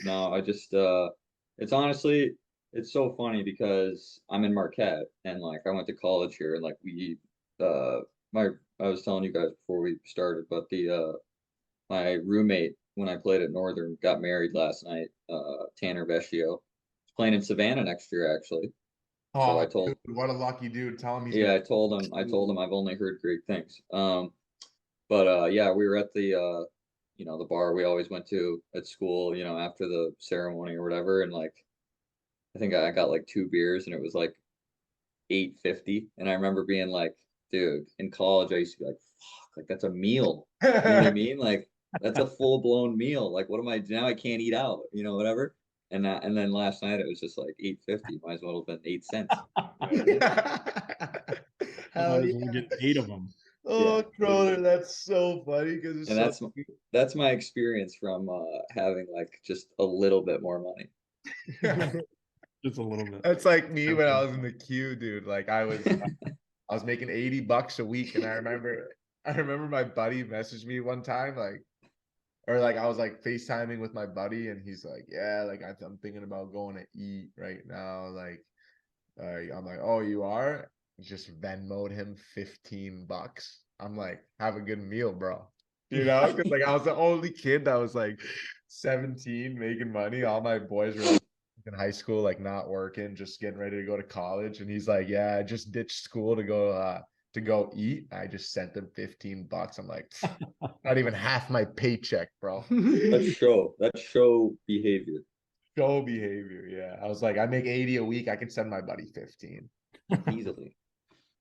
no, it's honestly, it's so funny because I'm in Marquette and like I went to college here and like uh, my, I was telling you guys before we started, but my roommate when I played at Northern got married last night, Tanner Vecchio. He's playing in Savannah next year, actually. So Oh, I told, dude, what a lucky dude. Tell him he's yeah, gonna. I told him I've only heard great things. But yeah, we were at the bar we always went to at school, after the ceremony or whatever, and like I think I got like 2 beers and it was like 8.50, and I remember being like, dude, in college I used to be like, fuck, like that's a meal. You know what I mean? Like that's a full blown meal. Like what am I now? I can't eat out, whatever. And then last night it was just like 8.50. Might as well have been 8 cents. You know what I mean? Might Hell as yeah. well get 8 of them. Oh, Yeah, Croner, literally. that's so funny because it's And so. that's my experience from having like just a little bit more money. Just a little bit. That's like me when I was in the queue, dude. Like I was making $80 a week, and I remember my buddy messaged me one time, like, or like I was like FaceTiming with my buddy, and he's like, yeah, like I'm thinking about going to eat right now. Like, I'm like, oh, you are? Just Venmoed him $15. I'm like, have a good meal, bro. Because like I was the only kid that was like 17 making money. All my boys were like in high school, like not working, just getting ready to go to college. And he's like, yeah, I just ditched school to go eat. I just sent him $15. I'm like, not even half my paycheck, bro. That's show behavior. Show behavior. Yeah. I was like, I make 80 a week. I can send my buddy 15. Easily.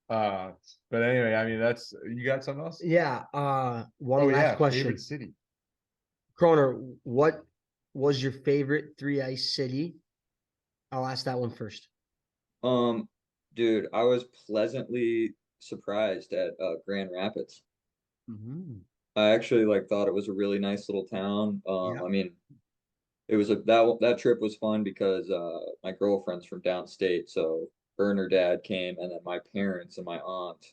Uh, but anyway, I mean, that's, you got something else? Yeah. One Oh last yeah, question. favorite city. Croner, what was your favorite 3 ice city? I'll ask that one first. Dude, I was pleasantly surprised at Grand Rapids. I actually like thought it was a really nice little town. Yeah. I mean, it was that trip was fun because my girlfriend's from downstate, so her and her dad came, and then my parents and my aunt.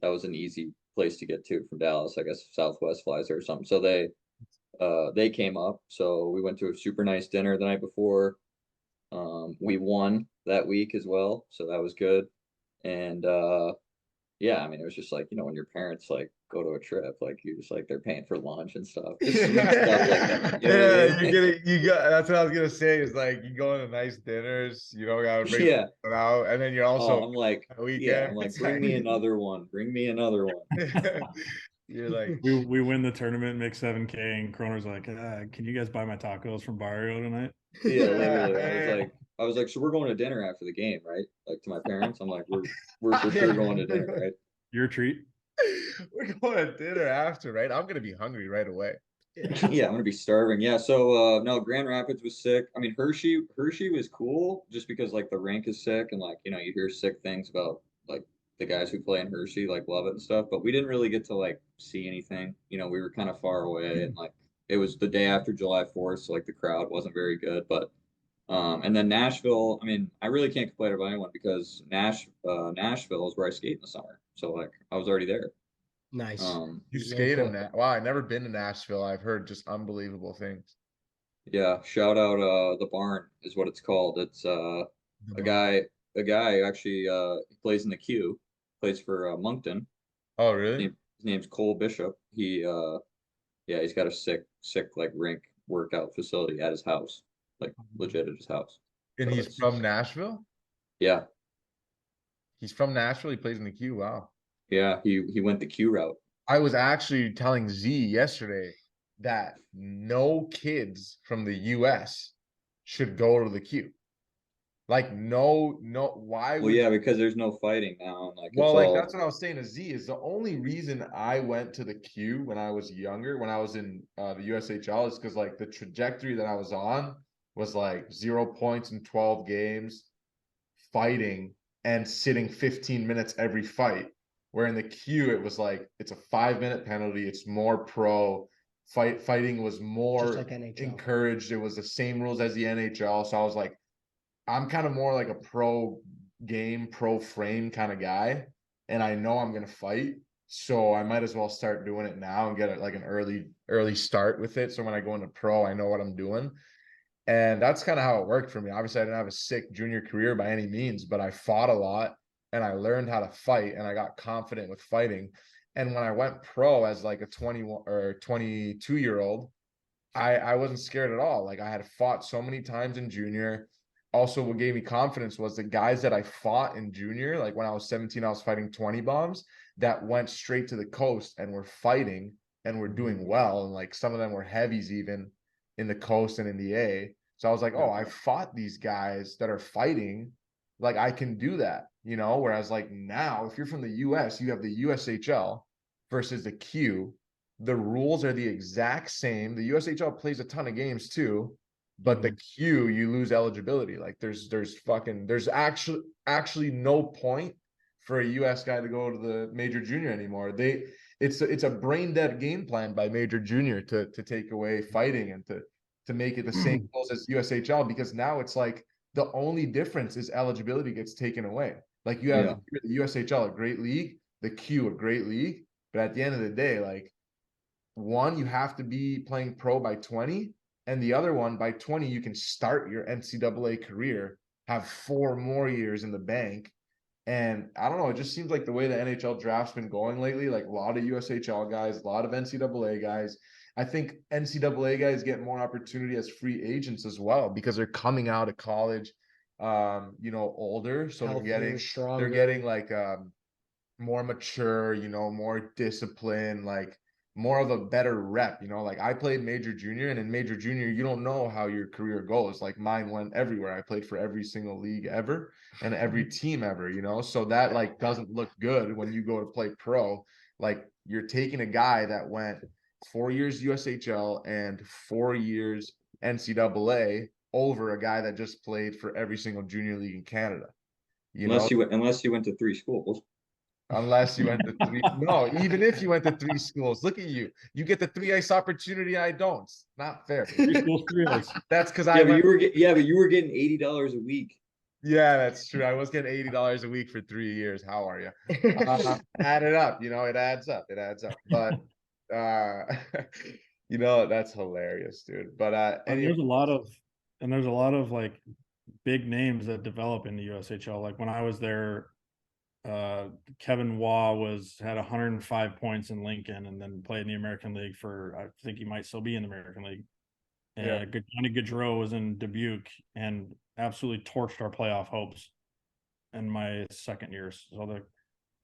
That was an easy place to get to from Dallas. I guess Southwest flies there or something. So they came up. So we went to a super nice dinner the night before. We won that week as well, so that was good. And yeah, I mean, it was just like, when your parents like go to a trip, like you just like they're paying for lunch and stuff. Just sweet stuff like that. You know what I Yeah, mean? you got that's what I was gonna say is like you go to nice dinners, you don't gotta bring Yeah. it out, and then you're Oh, also I'm like, a yeah, weekend. I'm like, It's bring like me another one. Bring me another one. you're like We win the tournament, make 7K, and Kroner's like, can you guys buy my tacos from Barrio tonight? Yeah, literally. I was like, so we're going to dinner after the game, right? Like to my parents. I'm like, we're for sure going to dinner, right? Your treat. we're going to dinner after, right? I'm gonna be hungry right away. Yeah, I'm gonna be starving. Yeah, so no, Grand Rapids was sick. I mean, Hershey was cool just because like the rink is sick and like, you hear sick things about like the guys who play in Hershey, like love it and stuff, but we didn't really get to like see anything. We were kind of far away and like it was the day after July 4th, so like the crowd wasn't very good, but and then Nashville, I mean, I really can't complain about anyone because Nashville is where I skate in the summer. So like I was already there. Nice. Um, You Very skate cool. in that. Wow, I've never been to Nashville. I've heard just unbelievable things. Yeah, shout out the barn is what it's called. It's a guy actually he plays in the queue, plays for Moncton. Oh, His really? name his name's Cole Bishop. He yeah, he's got a sick like rink workout facility at his house. like legit at his house. And So he's from Nashville? yeah, He's from Nashville. He plays in the Q. Wow. yeah. He went the Q route. I was actually telling Z yesterday that no kids from the US should go to the Q. Like, no, why Well, would yeah, because there's no fighting now, and like well, it's like all that's what I was saying to Z is the only reason I went to the Q when I was younger, when I was in the USHL, is because like the trajectory that I was on was like 0 points in 12 games, fighting and sitting 15 minutes every fight. Where in the Q, it was like it's a 5 minute penalty, it's more pro. Fighting was Just more like NHL. encouraged. It was the same rules as the NHL. So I was like, I'm kind of more like a pro game, pro frame kind of guy, and I know I'm gonna fight, so I might as well start doing it now and get it like an early start with it. So when I go into pro, I know what I'm doing, and that's kind of how it worked for me. Obviously, I didn't have a sick junior career by any means, but I fought a lot and I learned how to fight, and I got confident with fighting. And when I went pro as like a 21 or 22-year-old, I wasn't scared at all. Like I had fought so many times in junior. Also, what gave me confidence was the guys that I fought in junior, like when I was 17, I was fighting 20 bombs that went straight to the coast and were fighting and were doing well. And like some of them were heavies even in the coast and in the A. So I was like, oh, I fought these guys that are fighting. Like I can do that, you know? Whereas like now, if you're from the US, you have the USHL versus the Q. The rules are the exact same. The USHL plays a ton of games too, but the Q, you lose eligibility. Like there's actually no point for a US guy to go to the major junior anymore. It's a brain dead game plan by major junior to take away fighting and to make it the same rules as USHL, because now it's like the only difference is eligibility gets taken away. Like you have the USHL, a great league, the Q, a great league, but at the end of the day, like one, you have to be playing pro by 20, and the other one, by 20, you can start your NCAA career, have 4 more years in the bank. And I don't know, it just seems like the way the NHL draft's been going lately, like a lot of USHL guys, a lot of NCAA guys. I think NCAA guys get more opportunity as free agents as well because they're coming out of college, older. So they're getting like more mature, more disciplined, like more of a better rep, like I played major junior, and in major junior, you don't know how your career goes. Like mine went everywhere. I played for every single league ever and every team ever, so that like doesn't look good when you go to play pro. Like you're taking a guy that went 4 years USHL and 4 years NCAA over a guy that just played for every single junior league in Canada. Unless you went to 3 schools. Unless you went to three. No, even if you went to 3 schools, look at you. You get the 3 ice opportunity. I don't. It's not fair. 3 schools, 3 ice. That's because Yeah, I but went. you were getting $80 a week. Yeah, that's true. I was getting $80 a week for 3 years. How are you? Add it up. It adds up. It adds up. But that's hilarious, dude. But And anyway, there's a lot of like big names that develop in the USHL. Like when I was there, Kevin Waugh had 105 points in Lincoln and then played in the American League I think he might still be in the American League. And Johnny Gaudreau was in Dubuque and absolutely torched our playoff hopes in my second year. So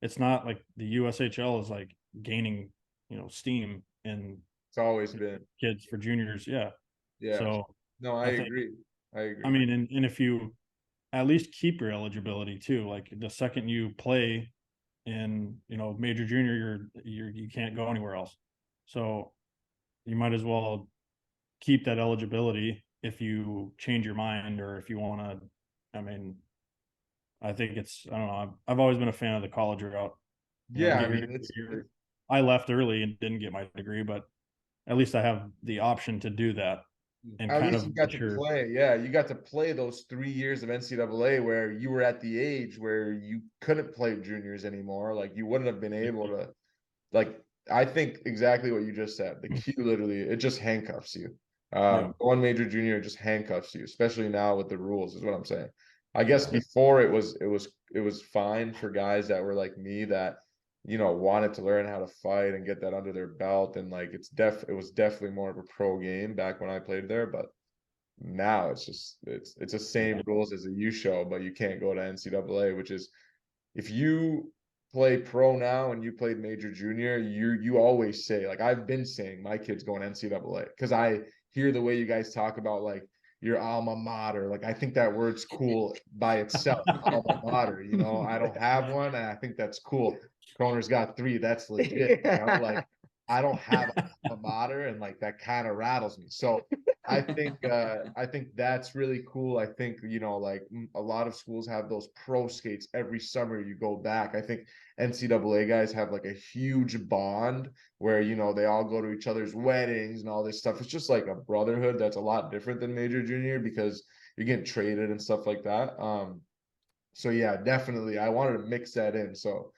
it's not like the USHL is like gaining, steam in it's always been kids for juniors. Yeah. Yeah. So no, I agree. I agree. I mean, and if you at least keep your eligibility too, like the second you play in major junior, you can't go anywhere else. So you might as well keep that eligibility if you change your mind or if you want to. I mean, I think I don't know. I've always been a fan of the college route. Yeah, I mean, I left early and didn't get my degree, but at least I have the option to do that. And at least you got to play. Yeah, you got to play those 3 years of NCAA where you were at the age where you couldn't play juniors anymore. Like you wouldn't have been able to. Like I think exactly what you just said. The Q literally it just handcuffs you. One major junior just handcuffs you, especially now with the rules. Is what I'm saying. I guess before it was fine for guys that were like me that wanted to learn how to fight and get that under their belt, and like it was definitely more of a pro game back when I played there, but Now it's the same rules as a U show, but you can't go to NCAA, which is if you play pro now and you played major junior, you always say, like I've been saying my kid's going NCAA because I hear the way you guys talk about like your alma mater. Like I think that word's cool by itself, alma mater, you know. I don't have one and I think that's cool. Croner's got 3, that's legit, you know, like I don't have alma mater and like that kind of rattles me. So I think that's really cool. I think, you know, like a lot of schools have those pro skates every summer you go back. I think NCAA guys have like a huge bond where, you know, they all go to each other's weddings and all this stuff. It's just like a brotherhood that's a lot different than major junior because you're getting traded and stuff like that. So yeah, definitely. I wanted to mix that in. So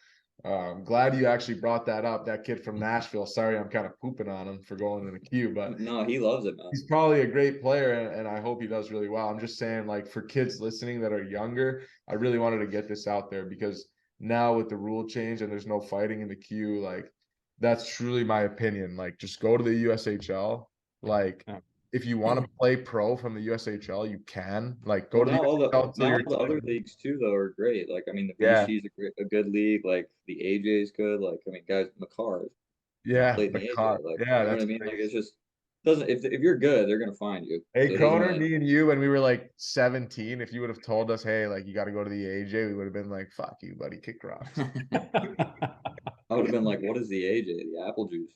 glad you actually brought that up. That kid from Nashville. Sorry, I'm kind of pooping on him for going in the queue, but No, he loves it, man. he's probably a great player, and I hope he does really well. I'm just saying, like for kids listening that are younger, I really wanted to get this out there because now with the rule change and there's no fighting in the queue, like that's truly my opinion. Like just go to the USHL. Like Yeah. if you want to play pro from the USHL, you can. Like go Well, to the USHL till now you're all the other leagues too, though, are great. Like, I mean, the yeah, BC's a good league. Like, the AJ is good. Like, I mean, guys, McCarr yeah, played in the the AJ. car. Like, Yeah, you know what that's I mean? Like, crazy. it's just doesn't if you're good, they're gonna find you. Hey, So it doesn't Croner, really. me and you, when we were like 17, if you would have told us, hey, like you got to go to the AJ, we would have been like, fuck you, buddy, kick rocks. I would have been like, what is the AJ? The apple juice.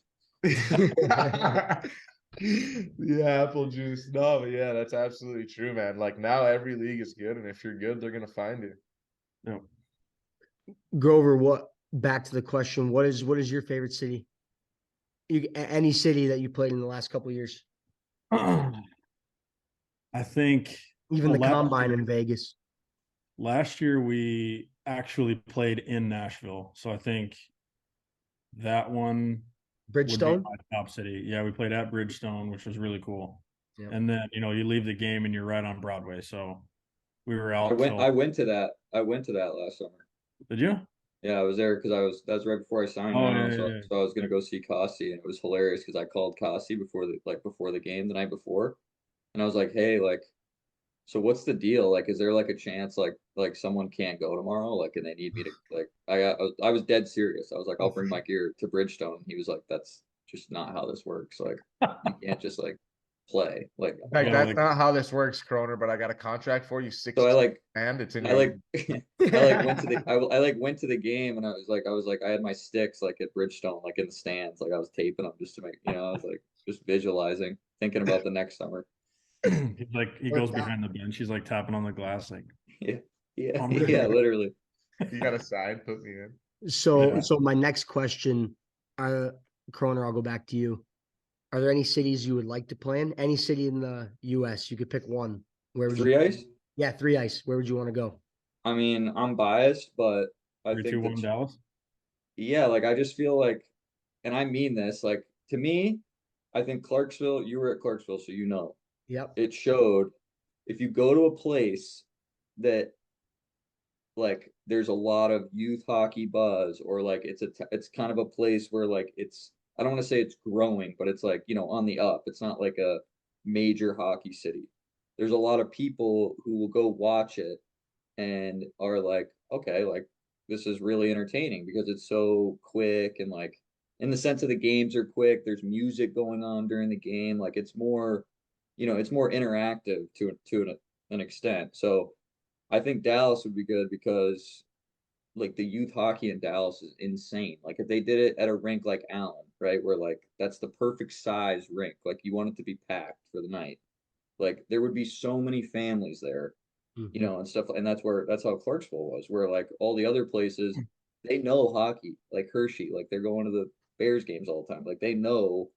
The apple juice. No, but yeah, that's absolutely true, man. Like now every league is good, and if you're good, they're gonna find you. Yeah. Grover, back to the question, what is your favorite city? Any city that you played in the last couple of years, I think even the last combine year, in Vegas. last year we actually played in Nashville. So I think that one would be Bridgestone? my top city. Yeah, we played at Bridgestone, which was really cool. Yeah. And then, you know, you leave the game and you're right on Broadway. So we were out I till, went to that. I went to that last summer. did you? Yeah, I was there because that's right before I signed Oh, now. yeah, So yeah, so I was gonna go see Kasi, and it was hilarious because I called Kasi before the game the night before, and I was like, hey, like, so what's the deal? Like, is there like a chance like someone can't go tomorrow? Like, and they need me to like I was dead serious. I was like, I'll bring my gear to Bridgestone. He was like, that's just not how this works. Like, you can't just like play. Like, In fact, yeah. that's Like, not how this works, Croner. But I got a contract for you, so 16, and it's in I your like name. I like went to the I like went to the game, and I was like I had my sticks like at Bridgestone, like in the stands, like I was taping them just to make, you know, I was like just visualizing, thinking about the next summer. he's like, he goes behind the bench. He's like tapping on the glass, like, Yeah, yeah, I'm yeah, ready. literally. You got a sign, put me in. So, Yeah. so my next question, Kroner, I'll go back to you. Are there any cities you would like to play in? Any city in the US? You could pick one. Where would Three you? ice. Yeah, three ice. Where would you want to go? I mean, I'm biased, but I Three, two, think one, that Dallas. yeah, like I just feel like, and I mean this, like to me, I think Clarksville. You were at Clarksville, so you know Yep. it showed if you go to a place that like there's a lot of youth hockey buzz, or like it's kind of a place where like it's, I don't want to say it's growing, but it's like, you know, on the up. It's not like a major hockey city. There's a lot of people who will go watch it and are like, okay, like this is really entertaining because it's so quick, and like in the sense of the games are quick, there's music going on during the game, like it's more, you know, it's more interactive to an extent. So I think Dallas would be good because like the youth hockey in Dallas is insane. Like if they did it at a rink like Allen, right, where like that's the perfect size rink, like you want it to be packed for the night. Like there would be so many families there, you Mhm. know, and stuff. And that's how Clarksville was, where like all the other places, they know hockey, like Hershey, like they're going to the Bears games all the time. Like they know,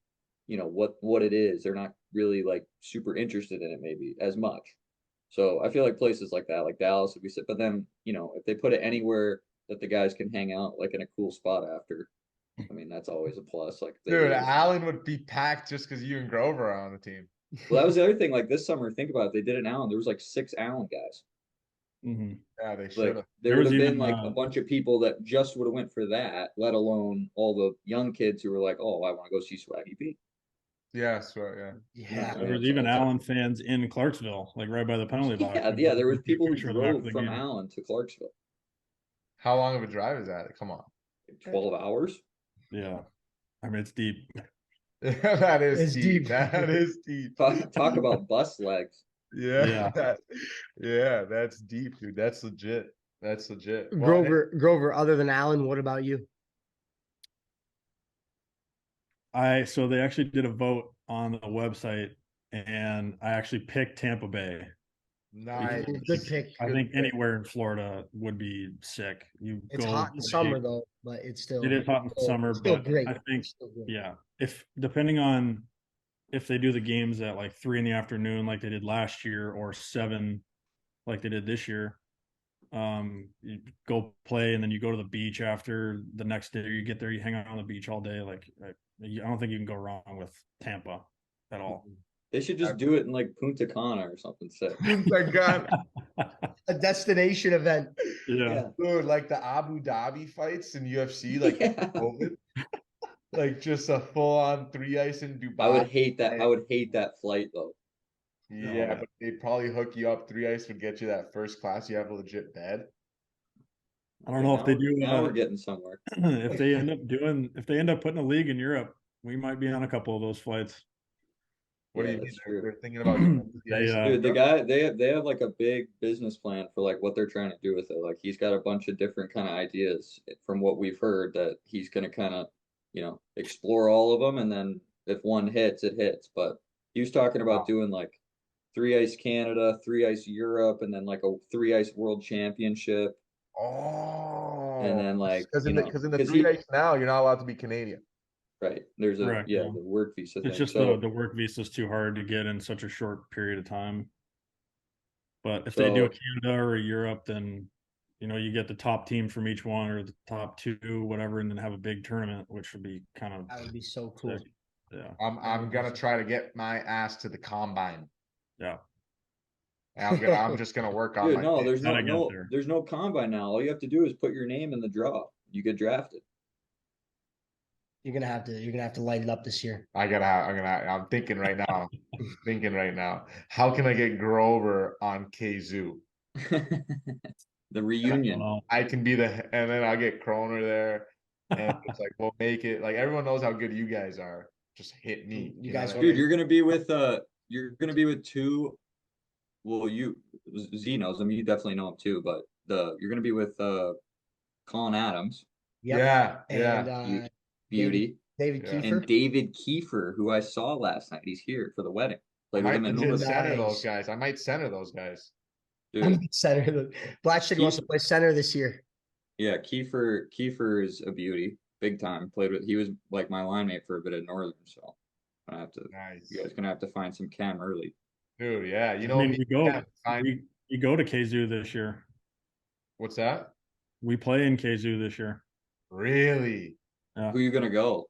you know, what it is. They're not really like super interested in it maybe as much. So I feel like places like that, like Dallas would be sit. But then, you know, if they put it anywhere that the guys can hang out, like in a cool spot after, I mean, that's always a plus. Like if they Dude, did it with some, Allen would be packed just because you and Grover are on the team. well, that was the other thing. Like this summer, think about it. They did it in Allen. There was like 6 Allen guys. Mm-hmm. Yeah, they should Like have. there There would was have been even like a bunch of people that just would have went for that, let alone all the young kids who were like, "Oh, I want to go see Swaggy P." Yeah, so yeah. Yeah. There was even Allen fans in Clarksville, like right by the penalty box. Yeah, there was people who Picture of them after drove the from game. Allen to Clarksville. How long of a drive is that? Come on. 12 hours. Yeah, I mean it's deep. That is It's deep. deep. That is deep. Talk about bus legs. Yeah. Yeah. Yeah, that's deep, dude. That's legit. That's legit. Well, Grover, other than Allen, what about you? So they actually did a vote on the website, and I actually picked Tampa Bay. nice. Good pick. I Good think pick. anywhere in Florida would be sick. You It's go hot in the play- summer though, but it's still It is hot in the summer, still but great. I think It's still great. yeah, if depending on if they do the games at like 3 in the afternoon like they did last year or 7 like they did this year, you go play and then you go to the beach after the next day. You get there, you hang out on the beach all day. I don't think you can go wrong with Tampa at all. They should just do it in like Punta Cana or something sick. My God. A destination event. Yeah. Dude, like the Abu Dhabi fights in UFC, like Yeah. COVID, like just a full on 3 ice in Dubai. I would hate that. I would hate that flight though. Yeah, but they'd probably hook you up. 3 ice would get you that first class. You have a legit bed. I don't know if they do. Now we're getting somewhere. If they end up putting a league in Europe, we might be on a couple of those flights. What do Yeah, you mean? that's true. They're thinking about doing the They, ice? Dude, the guy they have like a big business plan for like what they're trying to do with it. Like he's got a bunch of different kind of ideas from what we've heard that he's gonna kind of, explore all of them, and then if one hits, it hits. But he was talking about doing like 3 ice Canada, 3 ice Europe, and then like a 3 ice World Championship, Oh, and then like because in the 3 he ice now, you're not allowed to be Canadian. right there's a Correct, yeah yeah. the work visa It's thing. just So the work visa is too hard to get in such a short period of time. But if they do a Canada or a Europe, then you get the top team from each one or the top 2, whatever, and then have a big tournament, which would be kind of That would be so cool. sick. Yeah. I'm gonna try to get my ass to the combine. Yeah. And I'm just gonna work on dude, my no, pitch. there's Gotta get no there. there's no combine now. All you have to do is put your name in the draw. You get drafted. You're gonna have to light it up this year. I'm thinking right now. How can I get Grover on KZoo? The reunion. I can be and then I'll get Croner there. And it's like, we'll make it. Like, everyone knows how good you guys are. Just hit me. You know guys what I Dude, mean? you're gonna be with 2. Well, Z knows him. You definitely know him too. But you're gonna be with Colin Adams, Yep. Yeah, And yeah. Beauty, David Yeah. Kiefer. and David Kiefer, who I saw last night. He's here for the wedding. I Played with him might in legit Northern. center Nice. those guys. I might center those guys. Dude, Center. Blatchstick wants to play center this year. yeah, Kiefer is a beauty, big time. He was like my line mate for a bit at Northern, so I have to. Nice. You guys gonna have to find some chem early. Dude, yeah. I mean, we go to KZoo this year. What's that? We play in KZoo this year. Really? Yeah. Who you gonna go?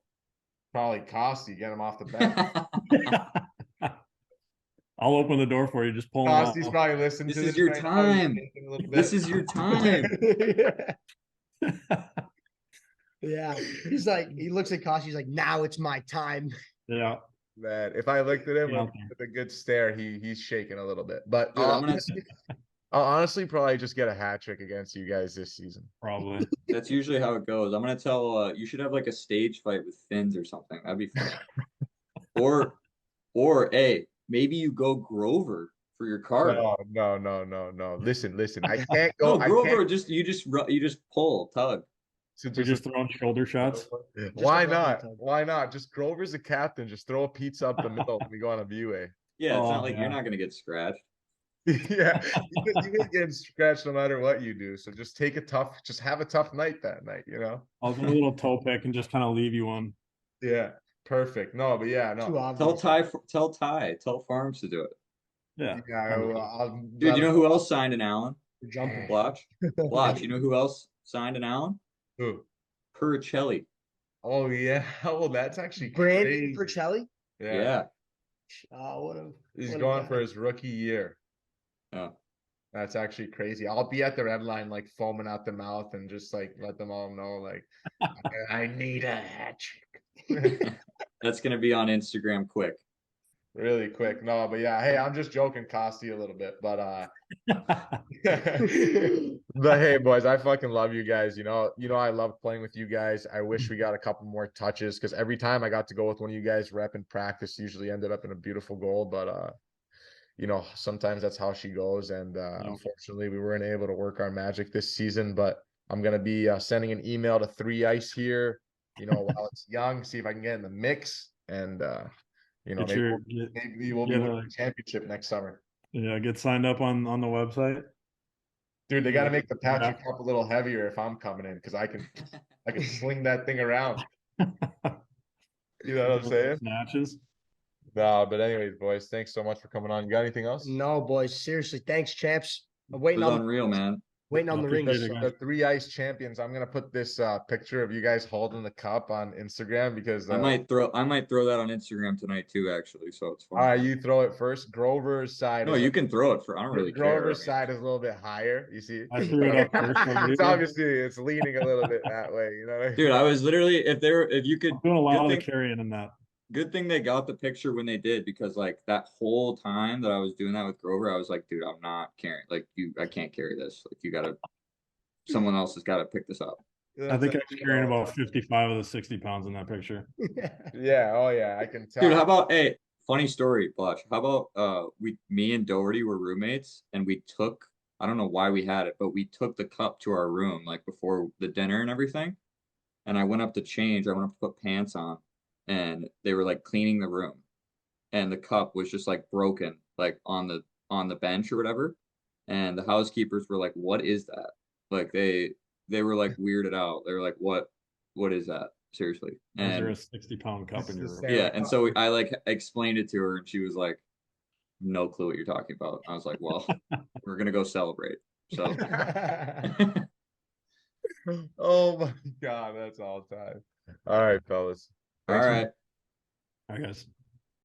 Probably Costi. Get him off the bench. I'll open the door for you. Just pull him Costi's off. probably listening This to is this your right now. He's time. thinking a little This bit. is your time. Yeah. He's like, he looks at Kosh, he's like, now it's my time. Yeah. Man, if I looked at him Yeah. with a good stare, he's shaking a little bit. But Dude, I'll honestly probably just get a hat trick against you guys this season. Probably. That's usually how it goes. I'm gonna tell you should have like a stage fight with Finns or something. That'd be fun. or hey, maybe you go Grover for your card. No. Listen. I can't go. No, Grover, you just pull, tug. So We're just throwing shoulder shots. Why not? Why not? Just Grover's the captain. Just throw a pizza up the middle and we go on a view. Yeah, it's Oh, not like yeah. you're not gonna get scratched. Yeah, you can get scratched no matter what you do. So just have a tough night that night, I'll do a little toe pick and just kind of leave you one. Yeah, perfect. No, but yeah, Too no. obvious. Tell Farms to do it. Yeah. Yeah, Dude, you know who else signed an Allen? You're jumping. Blotch. You know who else signed an Allen? Who? Puricelli. Oh yeah. Oh, that's actually Brandon crazy. Percelli? Yeah. He's going for his rookie year. Yeah. That's actually crazy. I'll be at the red line, like foaming out the mouth, and just like let them all know, like, I need a hat trick. That's gonna be on Instagram quick. Really quick. No, but yeah, hey, I'm just joking, Costi, a little bit, but but hey, boys, I fucking love you guys. I love playing with you guys. I wish we got a couple more touches because every time I got to go with one of you guys rep in practice, usually ended up in a beautiful goal. But sometimes that's how she goes. And unfortunately, we weren't able to work our magic this season. But I'm gonna be sending an email to 3 Ice here, while it's young, see if I can get in the mix. And maybe we'll be winning the championship next summer. Yeah, get signed up on the website. Dude, they got to make the Patrick Cup a little heavier if I'm coming in because I can sling that thing around. You know what I'm saying? Snatches. No, but anyways, boys, thanks so much for coming on. You got anything else? No, boys, seriously, thanks, champs. I'm It waiting was on unreal, man. the ring. The 3 Ice champions. I'm gonna put this picture of you guys holding the cup on Instagram because I might throw that on Instagram tonight too, actually. So it's fun. all right, you throw it first. Grover's side. No, you can throw it for. I don't really care. Grover's side is a little bit higher. You see, I threw it up first. it's obviously it's leaning a little bit that way. You know, Dude, I was literally if you could I'm doing a lot of the carrying in that. Good thing they got the picture when they did because like that whole time that I was doing that with Grover, I was like, dude, I'm not carrying I can't carry this. Like someone else has got to pick this up. I think I was carrying about 55 of the 60 pounds in that picture. Yeah, oh yeah, I can tell. Dude, how about funny story, Butch. How about me and Doherty were roommates and we took I don't know why we had it, but we took the cup to our room like before the dinner and everything. And I went up to change, I went up to put pants on, and they were like cleaning the room. And the cup was just like broken, like on the bench or whatever. And the housekeepers were like, what is that? Like they were like weirded out. They were like, what is that? Seriously. Was there And a 60-pound cup in your room? yeah, and so I like explained it to her and she was like, no clue what you're talking about. I was like, well, we're gonna go celebrate. So oh my god, that's all time. All right, fellas. all right. All right, guys.